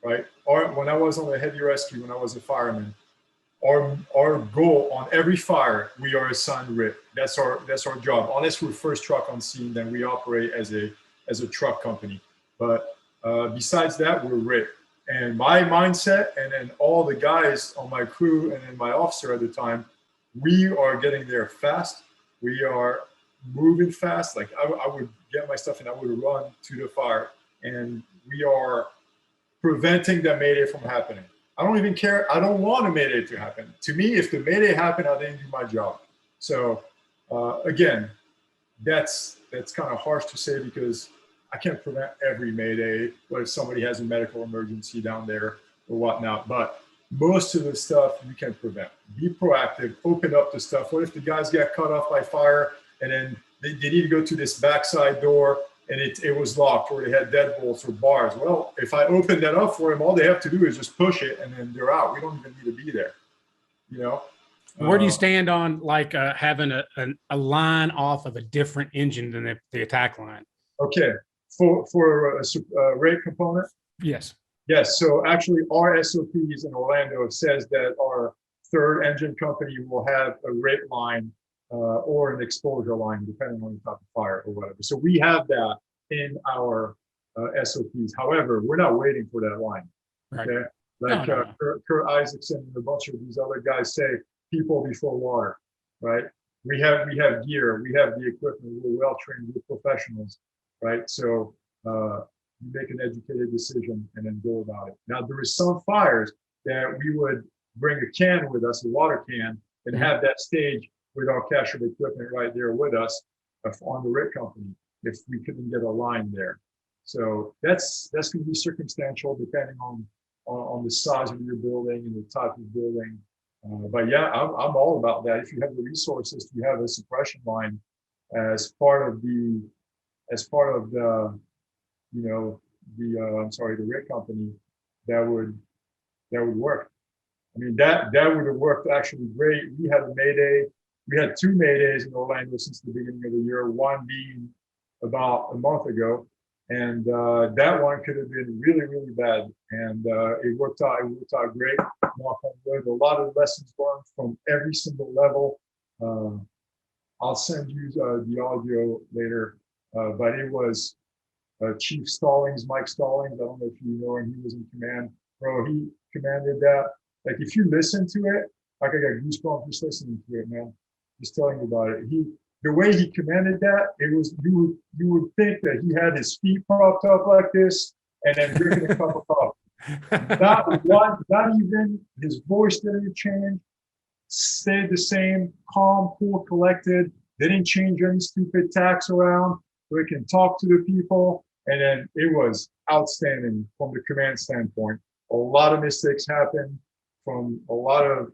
right? When I was on the heavy rescue, when I was a fireman, our goal on every fire, we are assigned RIT. That's our job. Unless we're first truck on scene, then we operate as a truck company. But besides that, we're RIT. And my mindset, and then all the guys on my crew, and then my officer at the time, we are getting there fast. We are moving fast. Like I would get my stuff and I would run to the fire, and we are preventing the Mayday from happening. I don't even care. I don't want a Mayday to happen. To me, if the Mayday happened, I didn't do my job. So again, that's kind of harsh to say, because I can't prevent every Mayday. What if somebody has a medical emergency down there or whatnot? But most of the stuff you can prevent. Be proactive, open up the stuff. What if the guys get cut off by fire, and then they need to go to this backside door, and it was locked, or they had deadbolts or bars? Well, if I open that up for them, all they have to do is just push it, and then they're out. We don't even need to be there, Where do you stand on having a line off of a different engine than the attack line? Okay, for a rate component? Yes. Yes, so actually our SOPs in Orlando says that our third engine company will have a RIT line or an exposure line, depending on the type of fire or whatever. So we have that in our SOPs. However, we're not waiting for that line. Right. Okay. Like No. Kurt Isaacson and a bunch of these other guys say, people before water, right? We have gear, we have the equipment, we're well trained, we're professionals, right? So you make an educated decision and then go about it. Now there is some fires that we would bring a can with us, a water can, and have that stage with our captured equipment right there with us on the RIT company if we couldn't get a line there. So that's going to be circumstantial depending on the size of your building and the type of building. But yeah, I'm all about that. If you have the resources to have a suppression line as part of the you know, the RIT company, that would work. I mean, that would have worked actually great. We had a Mayday. We had 2 Maydays in Orlando since the beginning of the year, one being about a month ago. And that one could have been really, really bad. And it worked out great. A lot of lessons learned from every single level. I'll send you the audio later, but it was Chief Stallings, Mike Stallings. I don't know if you know him. He was in command. Bro, he commanded that. Like if you listen to it, like I got goosebumps just listening to it, man. Just telling you about it. The way he commanded that, it was you would think that he had his feet propped up like this and then drinking a cup of coffee. Not even his voice didn't change. Stayed the same, calm, cool, collected. They didn't change any stupid tacks around. We can talk to the people, and then it was outstanding from the command standpoint. A lot of mistakes happened from a lot of.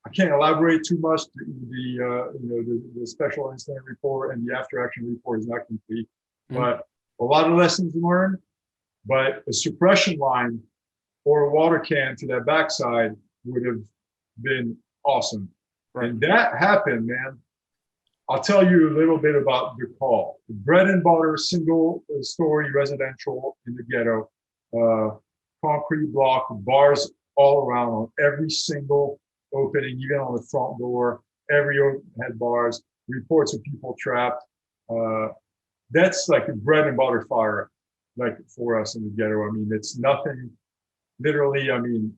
I can't elaborate too much. The special incident report and the after action report is not complete, but a lot of lessons learned. But a suppression line or a water can to that backside would have been awesome. Right. And that happened, man. I'll tell you a little bit about the call. The bread and butter, single story residential in the ghetto, concrete block, bars all around on every single opening, even on the front door. Every open had bars, reports of people trapped. That's like a bread and butter fire, like for us in the ghetto. I mean, it's nothing, literally, I mean,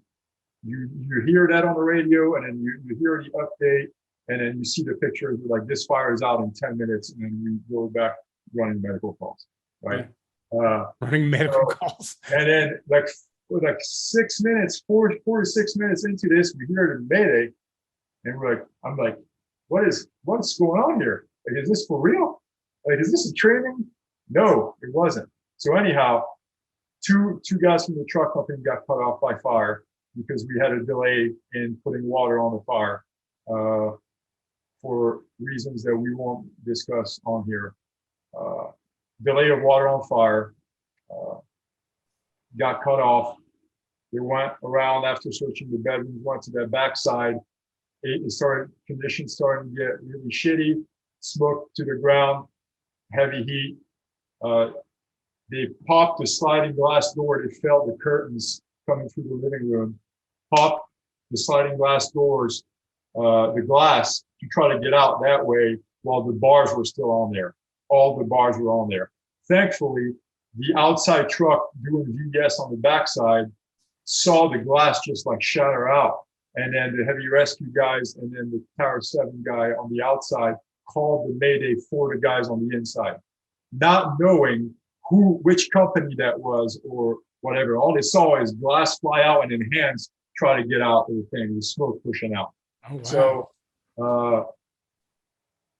you hear that on the radio and then you hear the update and then you see the pictures like this fire is out in 10 minutes and then we go back running medical calls, right? Running medical calls. And then like 6 minutes, 4 to 6 minutes into this, we hear the Mayday and I'm like, what's going on here? Like, is this for real? Like, is this a training? No, it wasn't. So anyhow, two guys from the truck company got cut off by fire because we had a delay in putting water on the fire for reasons that we won't discuss on here. Delay of water on fire, got cut off. They went around after searching the bedrooms, went to that backside. Conditions started to get really shitty, smoke to the ground, heavy heat. They popped the sliding glass door. They felt the curtains coming through the living room. Popped the sliding glass doors, the glass to try to get out that way while the bars were still on there. All the bars were on there. Thankfully, the outside truck doing VES on the backside saw the glass just like shatter out. And then the heavy rescue guys and then the Tower 7 guy on the outside called the Mayday for the guys on the inside, not knowing which company that was or whatever. All they saw is glass fly out and then hands try to get out of the thing, the smoke pushing out. Oh, wow. So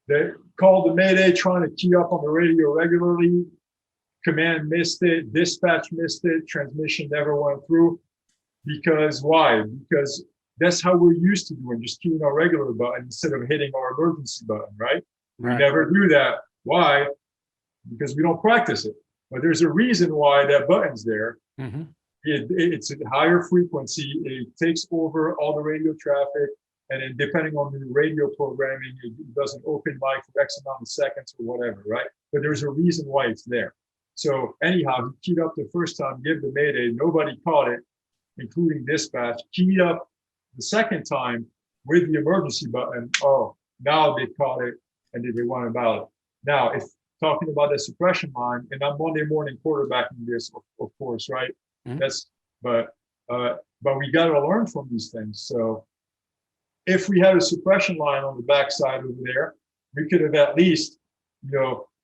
they called the Mayday trying to key up on the radio regularly. Command missed it, dispatch missed it, transmission never went through. Because why? Because that's how we're used to doing, just keying our regular button instead of hitting our emergency button, right? We never do that. Why? Because we don't practice it. But there's a reason why that button's there. Mm-hmm. It's a higher frequency. It takes over all the radio traffic. And then depending on the radio programming, it does an open mic for X amount of seconds or whatever, right? But there's a reason why it's there. So anyhow, he keyed up the first time, gave the mayday, nobody caught it, including dispatch. Keyed up the second time with the emergency button. Oh, now they caught it and they went about it. Now, if talking about the suppression line, and I'm Monday morning quarterbacking this, of course, right? Mhm. That's but we got to learn from these things. So if we had a suppression line on the backside over there, we could have at least,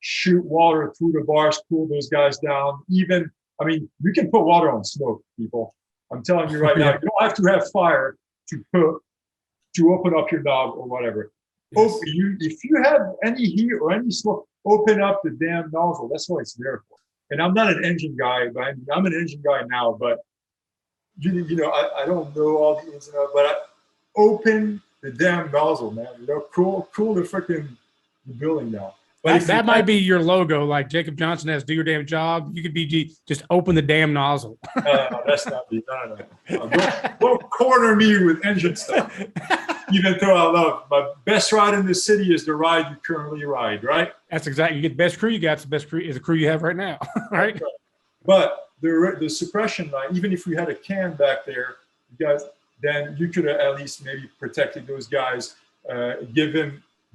shoot water through the bars, cool those guys down. Even, I mean, you can put water on smoke, people. I'm telling you right now, you don't have to have fire to open up your knob or whatever. Yes. If you have any heat or any smoke, open up the damn nozzle. That's what it's there for. And I'm not an engine guy, but I'm an engine guy now. But I don't know all the ins and outs. But open the damn nozzle, man. Cool the freaking building down. But that might be your logo, like Jacob Johnson has "Do Your Damn Job." You could be just open the damn nozzle. No, that's not me. No. Don't corner me with engine stuff. Even though I love my best ride in the city is the ride you currently ride, right? That's exactly. You get the best crew you got. The best crew is the crew you have right now, right? But the suppression line, even if we had a can back there, then you could have at least maybe protected those guys,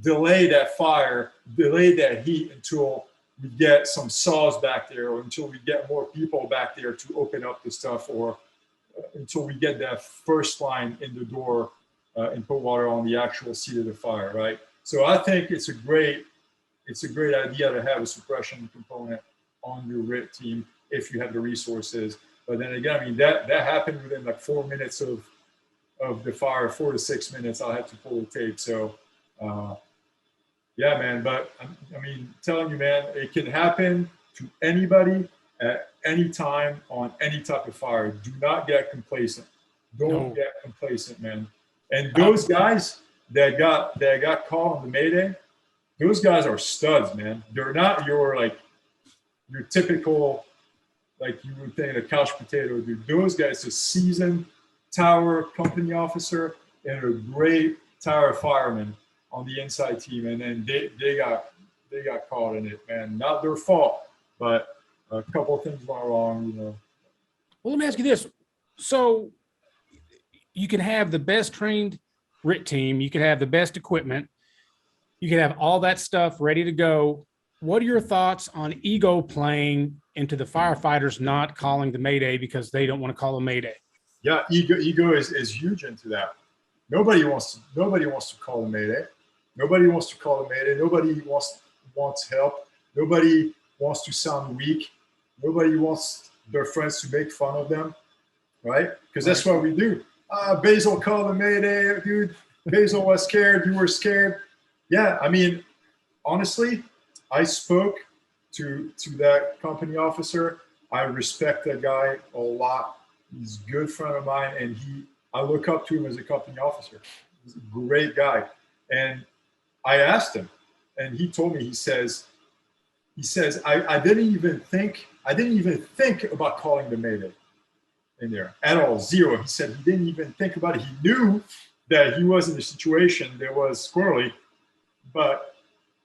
delay that fire, delay that heat until we get some saws back there, or until we get more people back there to open up the stuff, or until we get that first line in the door and put water on the actual seat of the fire, right? So I think it's a great idea to have a suppression component on your RIT team if you have the resources. But then again, I mean, that happened within like 4 minutes of the fire, 4 to 6 minutes. I had to pull the tape. So yeah, man. But I mean, telling you, man, it can happen to anybody at any time on any type of fire. Do not get complacent. Don't get complacent, man. And those guys that got caught on the Mayday, those guys are studs, man. They're not your typical, like you would think, a couch potato dude. Those guys, a seasoned tower company officer and a great tower fireman on the inside team, and then they got caught in it, man. Not their fault, but a couple of things went wrong, Well, let me ask you this: so you can have the best trained RIT team, you can have the best equipment, you can have all that stuff ready to go. What are your thoughts on ego playing into the firefighters not calling the Mayday because they don't want to call a Mayday? Yeah, ego is huge into that. Nobody wants to call a Mayday. Nobody wants to call a Mayday. Nobody wants help. Nobody wants to sound weak. Nobody wants their friends to make fun of them, right? Because that's what we do. Bassel called a Mayday, dude. Bassel was scared. You were scared. Yeah, I mean, honestly, I spoke to that company officer. I respect that guy a lot. He's a good friend of mine, and I look up to him as a company officer. He's a great guy. And I asked him, and he told me, he says, I didn't even think about calling the Mayday in there at all. Zero. He said he didn't even think about it. He knew that he was in a situation that was squirrely, but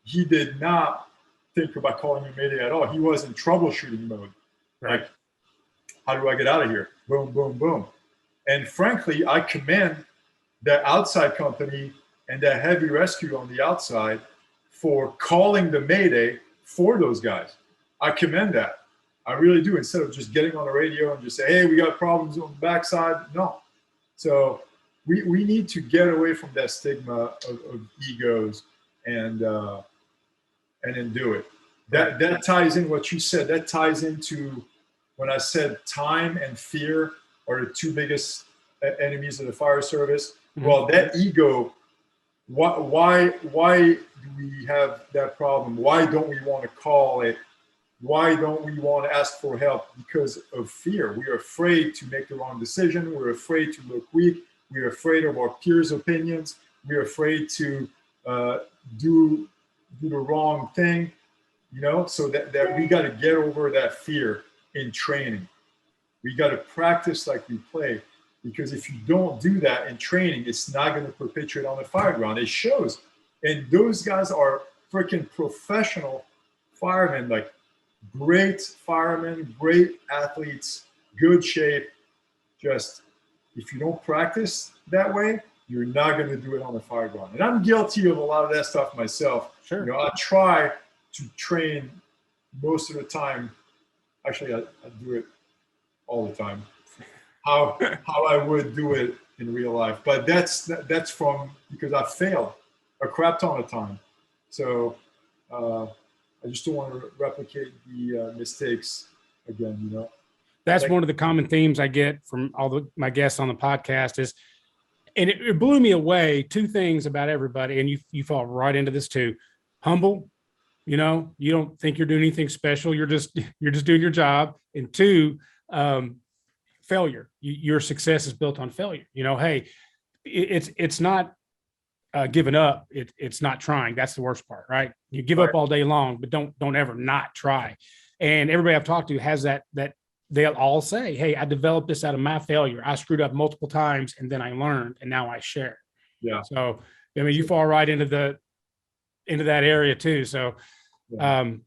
he did not think about calling the Mayday at all. He was in troubleshooting mode. Right. Like, how do I get out of here? Boom, boom, boom. And frankly, I commend that outside company and that heavy rescue on the outside for calling the Mayday for those guys. I commend that. I really do. Instead of just getting on the radio and just say, hey, we got problems on the backside. No. So we need to get away from that stigma of egos and then do it. That ties in what you said. That ties into when I said time and fear are the two biggest enemies of the fire service. Mm-hmm. Well, that ego, why do we have that problem? Why don't we want to call it? Why don't we want to ask for help? Because of fear. We are afraid to make the wrong decision. We're afraid to look weak. We're afraid of our peers' opinions. We're afraid to do the wrong thing, so that we got to get over that fear in training. We got to practice like we play, because if you don't do that in training, it's not going to perpetuate on the fire ground. It shows. And those guys are freaking professional firemen. Like, great firemen, great athletes, good shape. Just if you don't practice that way, you're not going to do it on the fire ground. And I'm guilty of a lot of that stuff myself. Sure. You know, I try to train most of the time. Actually, I do it all the time. How I would do it in real life, but that's from because I failed a crap ton of time. So I just don't want to replicate the mistakes again. You know, that's one of the common themes I get from all my guests on the podcast is, and it blew me away. Two things about everybody, and you fall right into this too. Humble, you know, you don't think you're doing anything special. You're just doing your job. And two, failure. Your success is built on failure. You know, hey, it's not giving up. It's not trying. That's the worst part, right? You give up all day long, but don't ever not try. And everybody I've talked to has that they'll all say, hey, I developed this out of my failure. I screwed up multiple times and then I learned and now I share. Yeah. So, I mean, you fall right into that area too. So, let me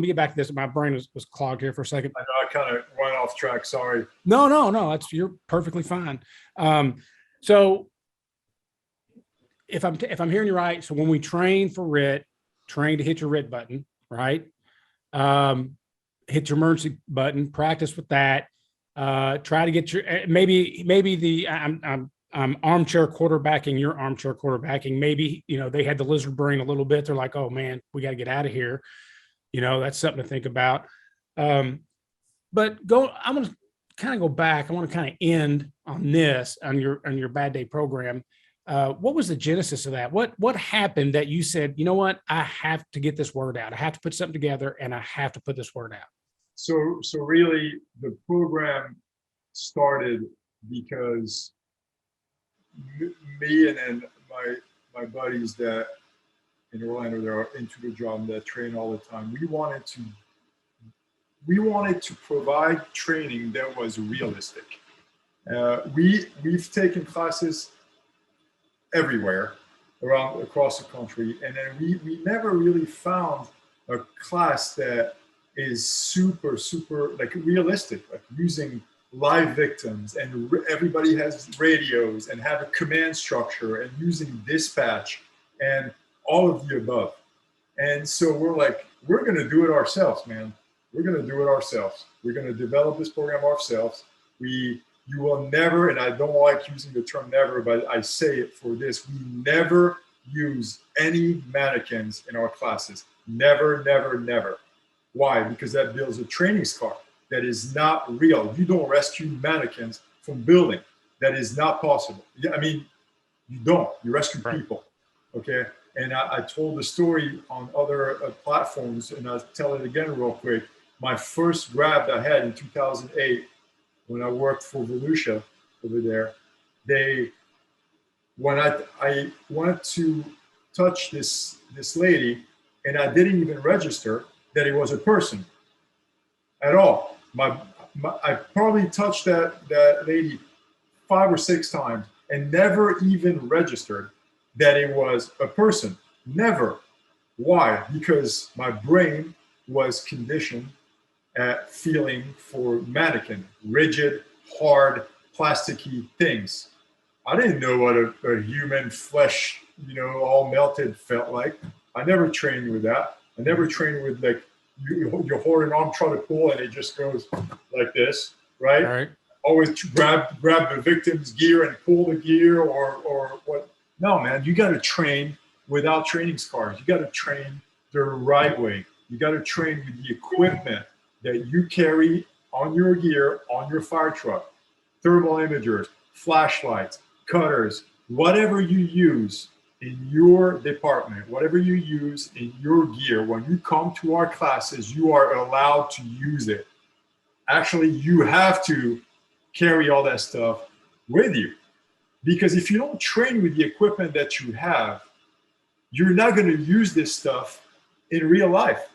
get back to this. My brain was clogged here for a second. I know I kind of went off track. Sorry. No. You're perfectly fine. So if I'm hearing you right, so when we train for RIT, train to hit your RIT button, right? Hit your emergency button, practice with that. Try to get your, maybe I'm armchair quarterbacking, you're armchair quarterbacking. Maybe, you know, they had the lizard brain a little bit. They're like, oh man, we got to get out of here. You know, that's something to think about. But I'm going to kind of go back. I want to kind of end on this, on your bad day program. What was the genesis of that? What happened that you said, you know what, I have to get this word out. I have to put something together and I have to put this word out. So really the program started because me and then my buddies that in Orlando that are into the job that train all the time, we wanted to provide training that was realistic. We've taken classes everywhere across the country, and then we never really found a class that is super like realistic, like using live victims and everybody has radios and have a command structure and using dispatch and all of the above. And so we're like, we're going to do it ourselves, man. We're going to do it ourselves. We're going to develop this program ourselves. You will never, and I don't like using the term never, but I say it for this, we never use any mannequins in our classes. Never, never, never. Why? Because that builds a training scar. That is not real. You don't rescue mannequins from building. That is not possible. I mean, you don't. You rescue people, okay? And I told the story on other platforms, and I'll tell it again real quick. My first grab that I had in 2008, when I worked for Volusia over there, when I wanted to touch this lady, and I didn't even register that it was a person at all. I probably touched that lady 5 or 6 times and never even registered that it was a person. Never. Why? Because my brain was conditioned at feeling for mannequin, rigid, hard, plasticky things. I didn't know what a human flesh, all melted felt like. I never trained with that. I never trained with like you're holding arm trying to pull and it just goes like this, right? All right. Always grab the victim's gear and pull the gear or what? No, man, you got to train without training scars. You got to train the right way. You got to train with the equipment that you carry on your gear, on your fire truck, thermal imagers, flashlights, cutters, whatever you use in your department, whatever you use in your gear. When you come to our classes, you are allowed to use it. Actually, you have to carry all that stuff with you, because if you don't train with the equipment that you have, you're not going to use this stuff in real life.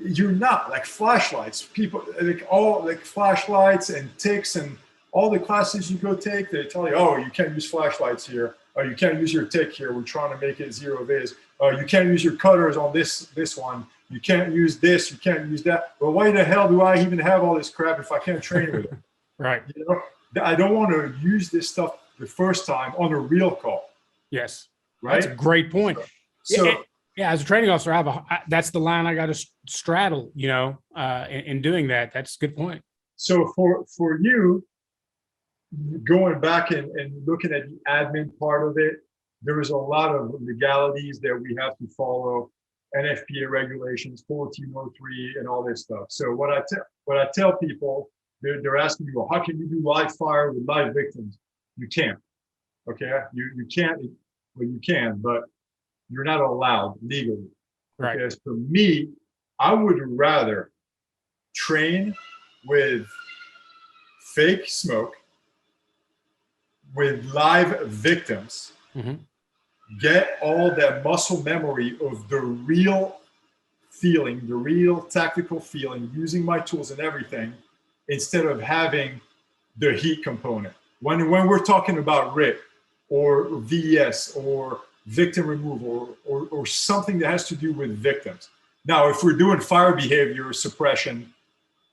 You're not. Like flashlights, people like flashlights and ticks and all the classes you go take, they tell you, oh, you can't use flashlights here, or you can't use your tick here. We're trying to make it zero vis. You can't use your cutters on this one. You can't use this. You can't use that. Well, why the hell do I even have all this crap if I can't train with it? Right. You know, I don't want to use this stuff the first time on a real call. Yes. Right. That's a great point. So yeah, as a training officer, that's the line I got to straddle, you know, in doing that. That's a good point. So for you, going back and looking at the admin part of it, there is a lot of legalities that we have to follow, NFPA regulations, 1403, and all this stuff. So what I tell people, they're asking me, well, how can you do live fire with live victims? You can't. Okay, you can't. Well, you can, but you're not allowed legally. Right. Okay, for me, I would rather train with fake smoke, with live victims, get all that muscle memory of the real feeling, the real tactical feeling, using my tools and everything, instead of having the heat component. When we're talking about RIT or VES or victim removal or something that has to do with victims. Now, if we're doing fire behavior suppression,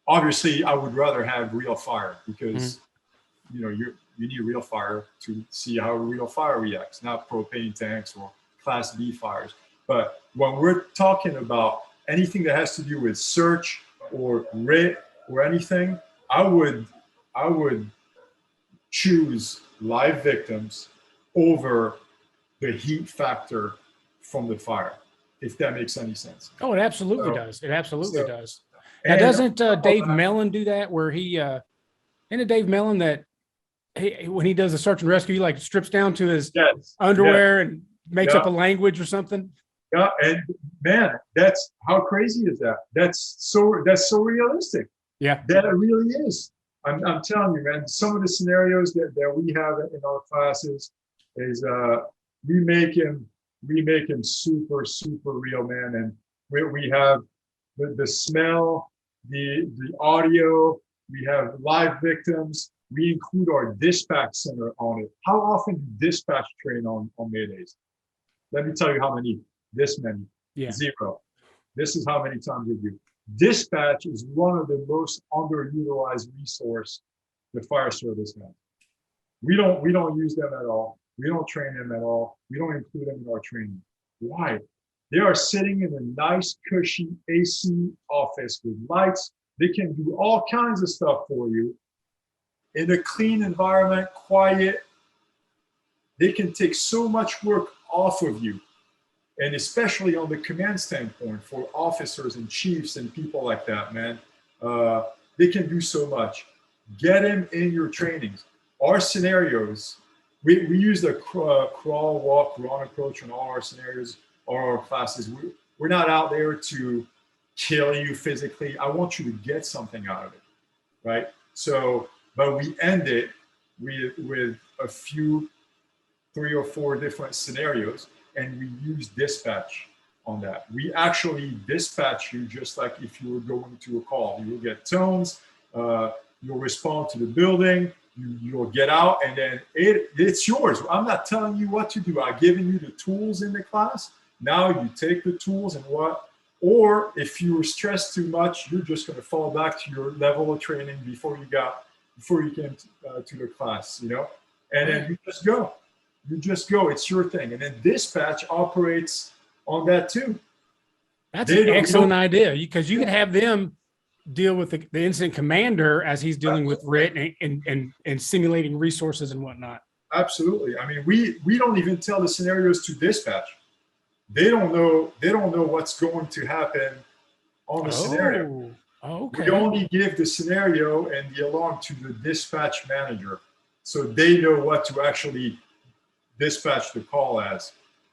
obviously I would rather have real fire because you know you need real fire to see how real fire reacts, not propane tanks or Class B fires. But when we're talking about anything that has to do with search or RIT or anything, I would choose live victims over the heat factor from the fire, if that makes any sense. Oh, it absolutely does. It absolutely does. Now, and doesn't Dave Mellon do that? Where he, isn't Dave Mellon that when he does a search and rescue, he like strips down to his underwear and makes up a language or something? Yeah, and man, that's how crazy is that? That's so realistic. Yeah, that it really is. I'm telling you, man. Some of the scenarios that we have in our classes is we make him super real, man. And we have the smell, the audio. We have live victims. We include our dispatch center on it. How often do dispatch train on Maydays? Let me tell you how many. This many. Yeah. 0. This is how many times we do. Dispatch is one of the most underutilized resource the fire service has. We don't use them at all. We don't train them at all. We don't include them in our training. Why? They are sitting in a nice, cushy AC office with lights. They can do all kinds of stuff for you in a clean environment, quiet. They can take so much work off of you. And especially on the command standpoint for officers and chiefs and people like that, man, they can do so much. Get them in your trainings. Our scenarios, we use the crawl, walk, run approach in all our scenarios, all our classes. We're not out there to kill you physically. I want you to get something out of it, right? So, but we end it with a few, 3 or 4 different scenarios. And we use dispatch on that. We actually dispatch you just like if you were going to a call. You will get tones, you'll respond to the building, you'll get out, and then it's yours. I'm not telling you what to do. I've given you the tools in the class. Now you take the tools and or if you were stressed too much, you're just going to fall back to your level of training before you came to the class, you know, and then you just go. You just go. It's your thing. And then dispatch operates on that too. That's an excellent idea because you can have them deal with the incident commander as he's dealing with RIT and simulating resources and whatnot. Absolutely. I mean, we don't even tell the scenarios to dispatch. They don't know what's going to happen on the scenario. Okay. We only give the scenario and the alarm to the dispatch manager, so they know what to actually dispatch the call as.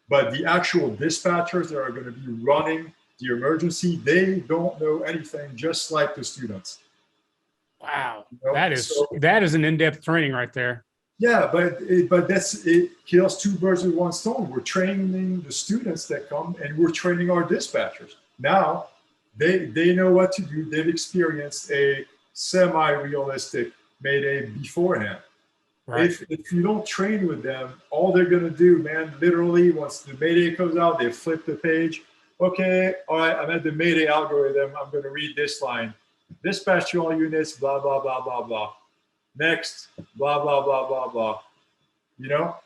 But the actual dispatchers that are going to be running the emergency, they don't know anything, just like the students. Wow, you know? that is an in-depth training right there. Yeah, but it kills 2 birds with 1 stone. We're training the students that come, and we're training our dispatchers. Now they know what to do. They've experienced a semi-realistic Mayday beforehand. Right. If you don't train with them, all they're gonna do, man, literally, once the Mayday comes out, they flip the page. Okay, all right, I'm at the Mayday algorithm. I'm gonna read this line. Dispatch to all units, blah, blah, blah, blah, blah. Next, blah, blah, blah, blah, blah. You know,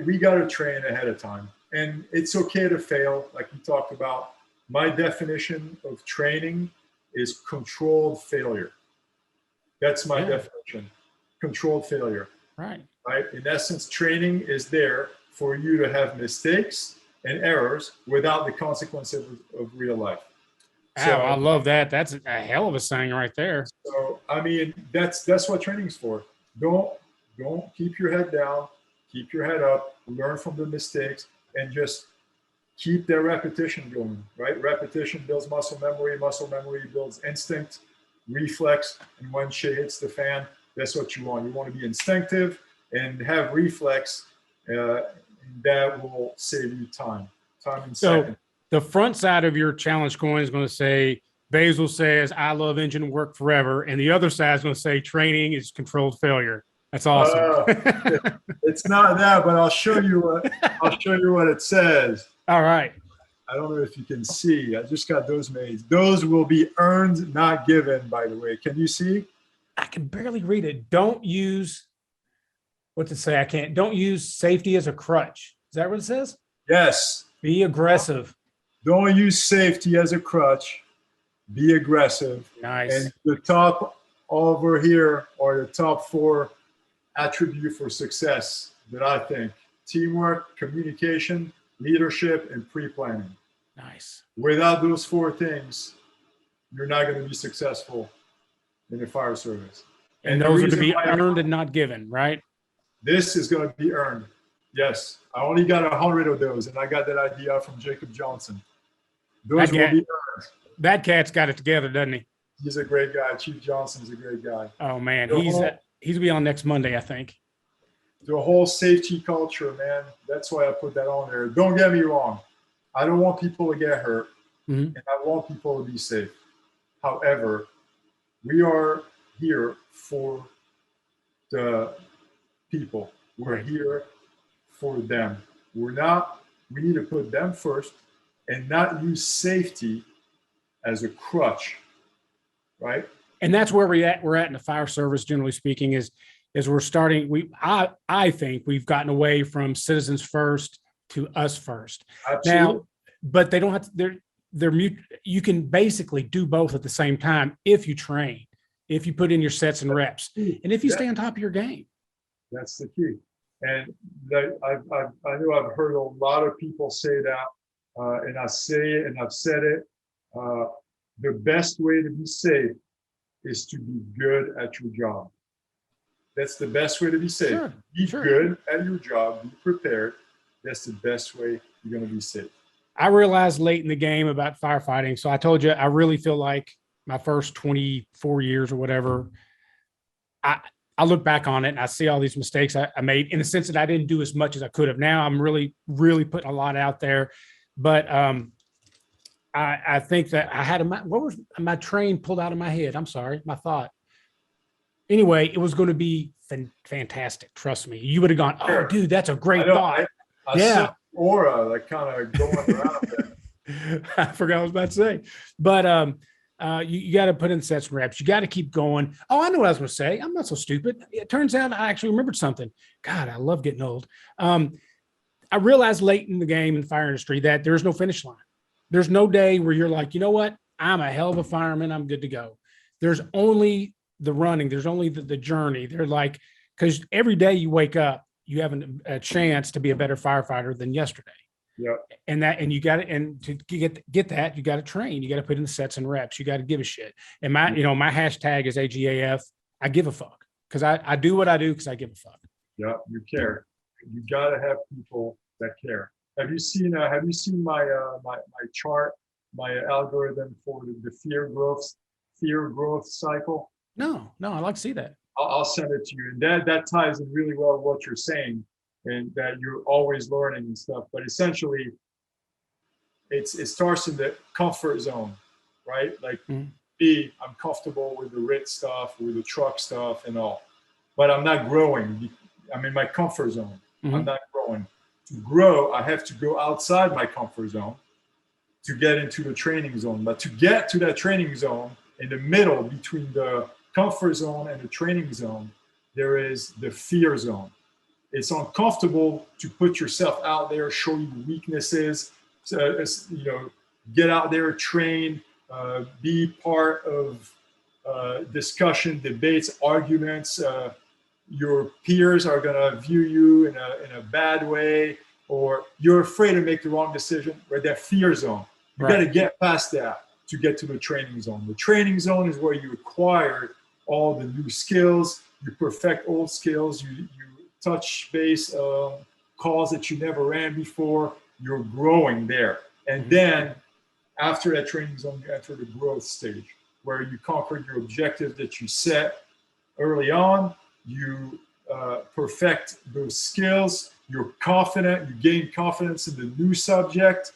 we got to train ahead of time. And it's okay to fail, like you talked about. My definition of training is controlled failure. That's my definition. Controlled failure. Right. Right. In essence, training is there for you to have mistakes and errors without the consequences of real life. So, I love that. That's a hell of a saying right there. So, I mean, that's what training's for. Don't keep your head down, keep your head up, learn from the mistakes, and just keep that repetition going, right? Repetition builds muscle memory builds instinct, reflex, and when shit hits the fan, that's what you want. You want to be instinctive and have reflex, that will save you time and seconds. The front side of your challenge coin is going to say, Bassel says, I love engine work forever. And the other side is going to say, training is controlled failure. That's awesome. It's not that, but I'll show you what it says. All right. I don't know if you can see. I just got those made. Those will be earned, not given, by the way. Can you see? I can barely read it. Don't use, what's it say? Don't use safety as a crutch. Is that what it says? Yes. Be aggressive. Don't use safety as a crutch. Be aggressive. Nice. And the top over here are the top 4 attributes for success that I think: teamwork, communication, leadership, and pre-planning. Nice. Without those 4 things, you're not going to be successful in the fire service. And those are to be earned and not given, right? This is going to be earned. Yes. I only got 100 of those, and I got that idea from Jacob Johnson. Those will be earned. That cat's got it together, doesn't he? He's a great guy. Chief Johnson's a great guy. Oh, man. He's going to be on next Monday, I think. The whole safety culture, man. That's why I put that on there. Don't get me wrong. I don't want people to get hurt, and I want people to be safe. However, we are here for the people. We're here for them. We need to put them first and not use safety as a crutch, right? And that's where we're at in the fire service, generally speaking, is we're starting. I think we've gotten away from citizens first to us first. Absolutely. Now, but they don't have to. They're mute. You can basically do both at the same time if you train, if you put in your sets and reps, and if you stay on top of your game. That's the key. And I know I've heard a lot of people say that, and I say it, and I've said it. The best way to be safe is to be good at your job. That's the best way to be safe. Be good at your job. Be prepared. That's the best way you're going to be safe. I realized late in the game about firefighting. So I told you, I really feel like my first 24 years or whatever, I look back on it and I see all these mistakes I made, in the sense that I didn't do as much as I could have. Now I'm really, really putting a lot out there. But I think that I had what was my train pulled out of my head? I'm sorry, my thought. Anyway, it was going to be fantastic. Trust me. You would have gone, oh, dude, that's a great thought. I aura, like kind of going around there. I forgot what I was about to say. But you got to put in sets and reps. You got to keep going. Oh, I know what I was going to say. I'm not so stupid. It turns out I actually remembered something. God, I love getting old. I realized late in the game in the fire industry that there's no finish line. There's no day where you're like, you know what? I'm a hell of a fireman. I'm good to go. There's only the running. There's only the journey. They're like, because every day you wake up, you have a chance to be a better firefighter than yesterday. Yeah. And you got to, and to get that, you got to train. You got to put in the sets and reps. You got to give a shit. And my hashtag is AGAF. I give a fuck, because I do what I do because I give a fuck. Yeah, you care. You got to have people that care. Have you seen my chart, my algorithm for the fear growth cycle? No, I like to see that. I'll send it to you, and that ties in really well with what you're saying, and that you're always learning and stuff. But essentially, it starts in the comfort zone, right? Like B, I'm comfortable with the RIT stuff, with the truck stuff and all, but I'm not growing. I'm in my comfort zone. I'm not growing. To grow, I have to go outside my comfort zone to get into the training zone. But to get to that training zone, in the middle between the comfort zone and the training zone, there is the fear zone. It's uncomfortable to put yourself out there, show you weaknesses, get out there, train, be part of discussion, debates, arguments. Your peers are gonna view you in a bad way, or you're afraid to make the wrong decision, right? That fear zone. You got to get past that to get to the training zone. The training zone is where you acquire all the new skills, you perfect old skills, you touch base calls that you never ran before, you're growing there. And then after that training zone, you enter the growth stage where you conquer your objectives that you set early on, you perfect those skills, you're confident, you gain confidence in the new subject,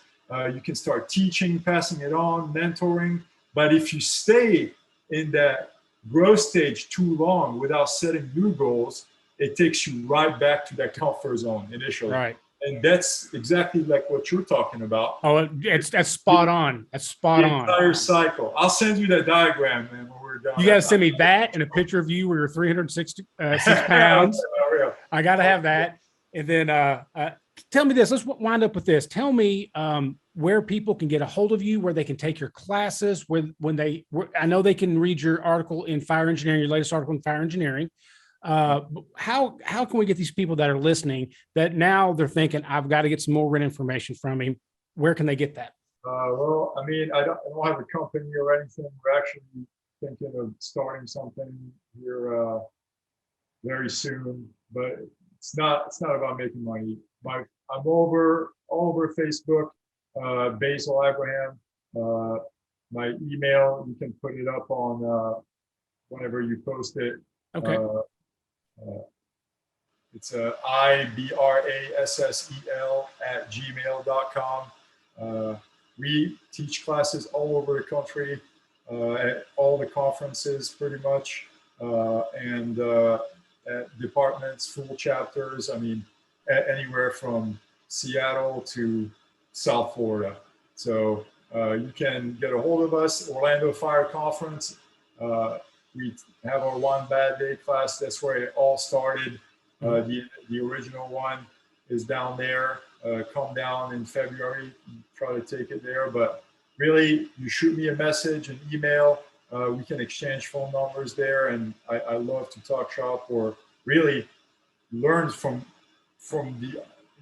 you can start teaching, passing it on, mentoring. But if you stay in that growth stage too long without setting new goals, it takes you right back to that comfort zone initially. Right. And that's exactly like what you're talking about. Oh, that's spot on. That's spot on. The entire cycle. I'll send you that diagram, man, when we're done. You got to send me that and a picture of you where you're 366 pounds. I got to have that. And then tell me this. Let's wind up with this. Tell me where people can get a hold of you, where they can take your classes, I know they can read your article in fire engineering, your latest article in fire engineering. How can we get these people that are listening that now they're thinking, I've got to get some more RIT information from him? Where can they get that? Well, I mean, I don't have a company or anything. We're actually thinking of starting something here very soon, but it's not about making money. I'm all over Facebook, Bassel Ibrahim. My email, you can put it up on whenever you post it. Okay. It's ibrassel@gmail.com. We teach classes all over the country, at all the conferences pretty much, and at departments, full chapters. I mean, anywhere from Seattle to South Florida. So you can get a hold of us, Orlando Fire Conference. We have our One Bad Day class. That's where it all started. The original one is down there. Come down in February, try to take it there. But really, you shoot me a message, an email. We can exchange phone numbers there. And I love to talk shop or really learn from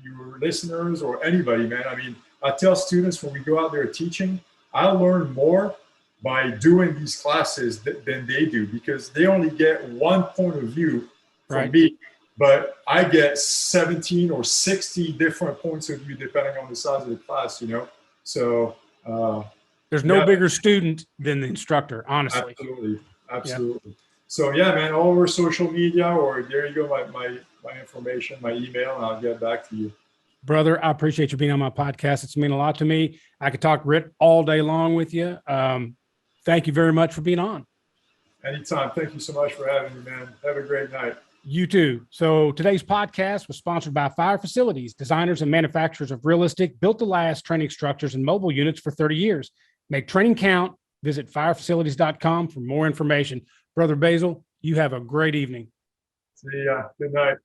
your listeners or anybody, man. I mean, I tell students when we go out there teaching, I learn more by doing these classes than they do, because they only get one point of view from me, but I get 17 or 60 different points of view depending on the size of the class, you know? So there's no bigger student than the instructor, honestly. Absolutely. Yeah. So yeah, man, all over social media, or there you go, my information, my email, and I'll get back to you. Brother, I appreciate you being on my podcast. It's meant a lot to me. I could talk RIT all day long with you. Thank you very much for being on. Anytime. Thank you so much for having me, man. Have a great night. You too. So today's podcast was sponsored by Fire Facilities, designers and manufacturers of realistic, built to last training structures and mobile units for 30 years. Make training count. Visit firefacilities.com for more information. Brother Bassel, you have a great evening. See ya. Good night.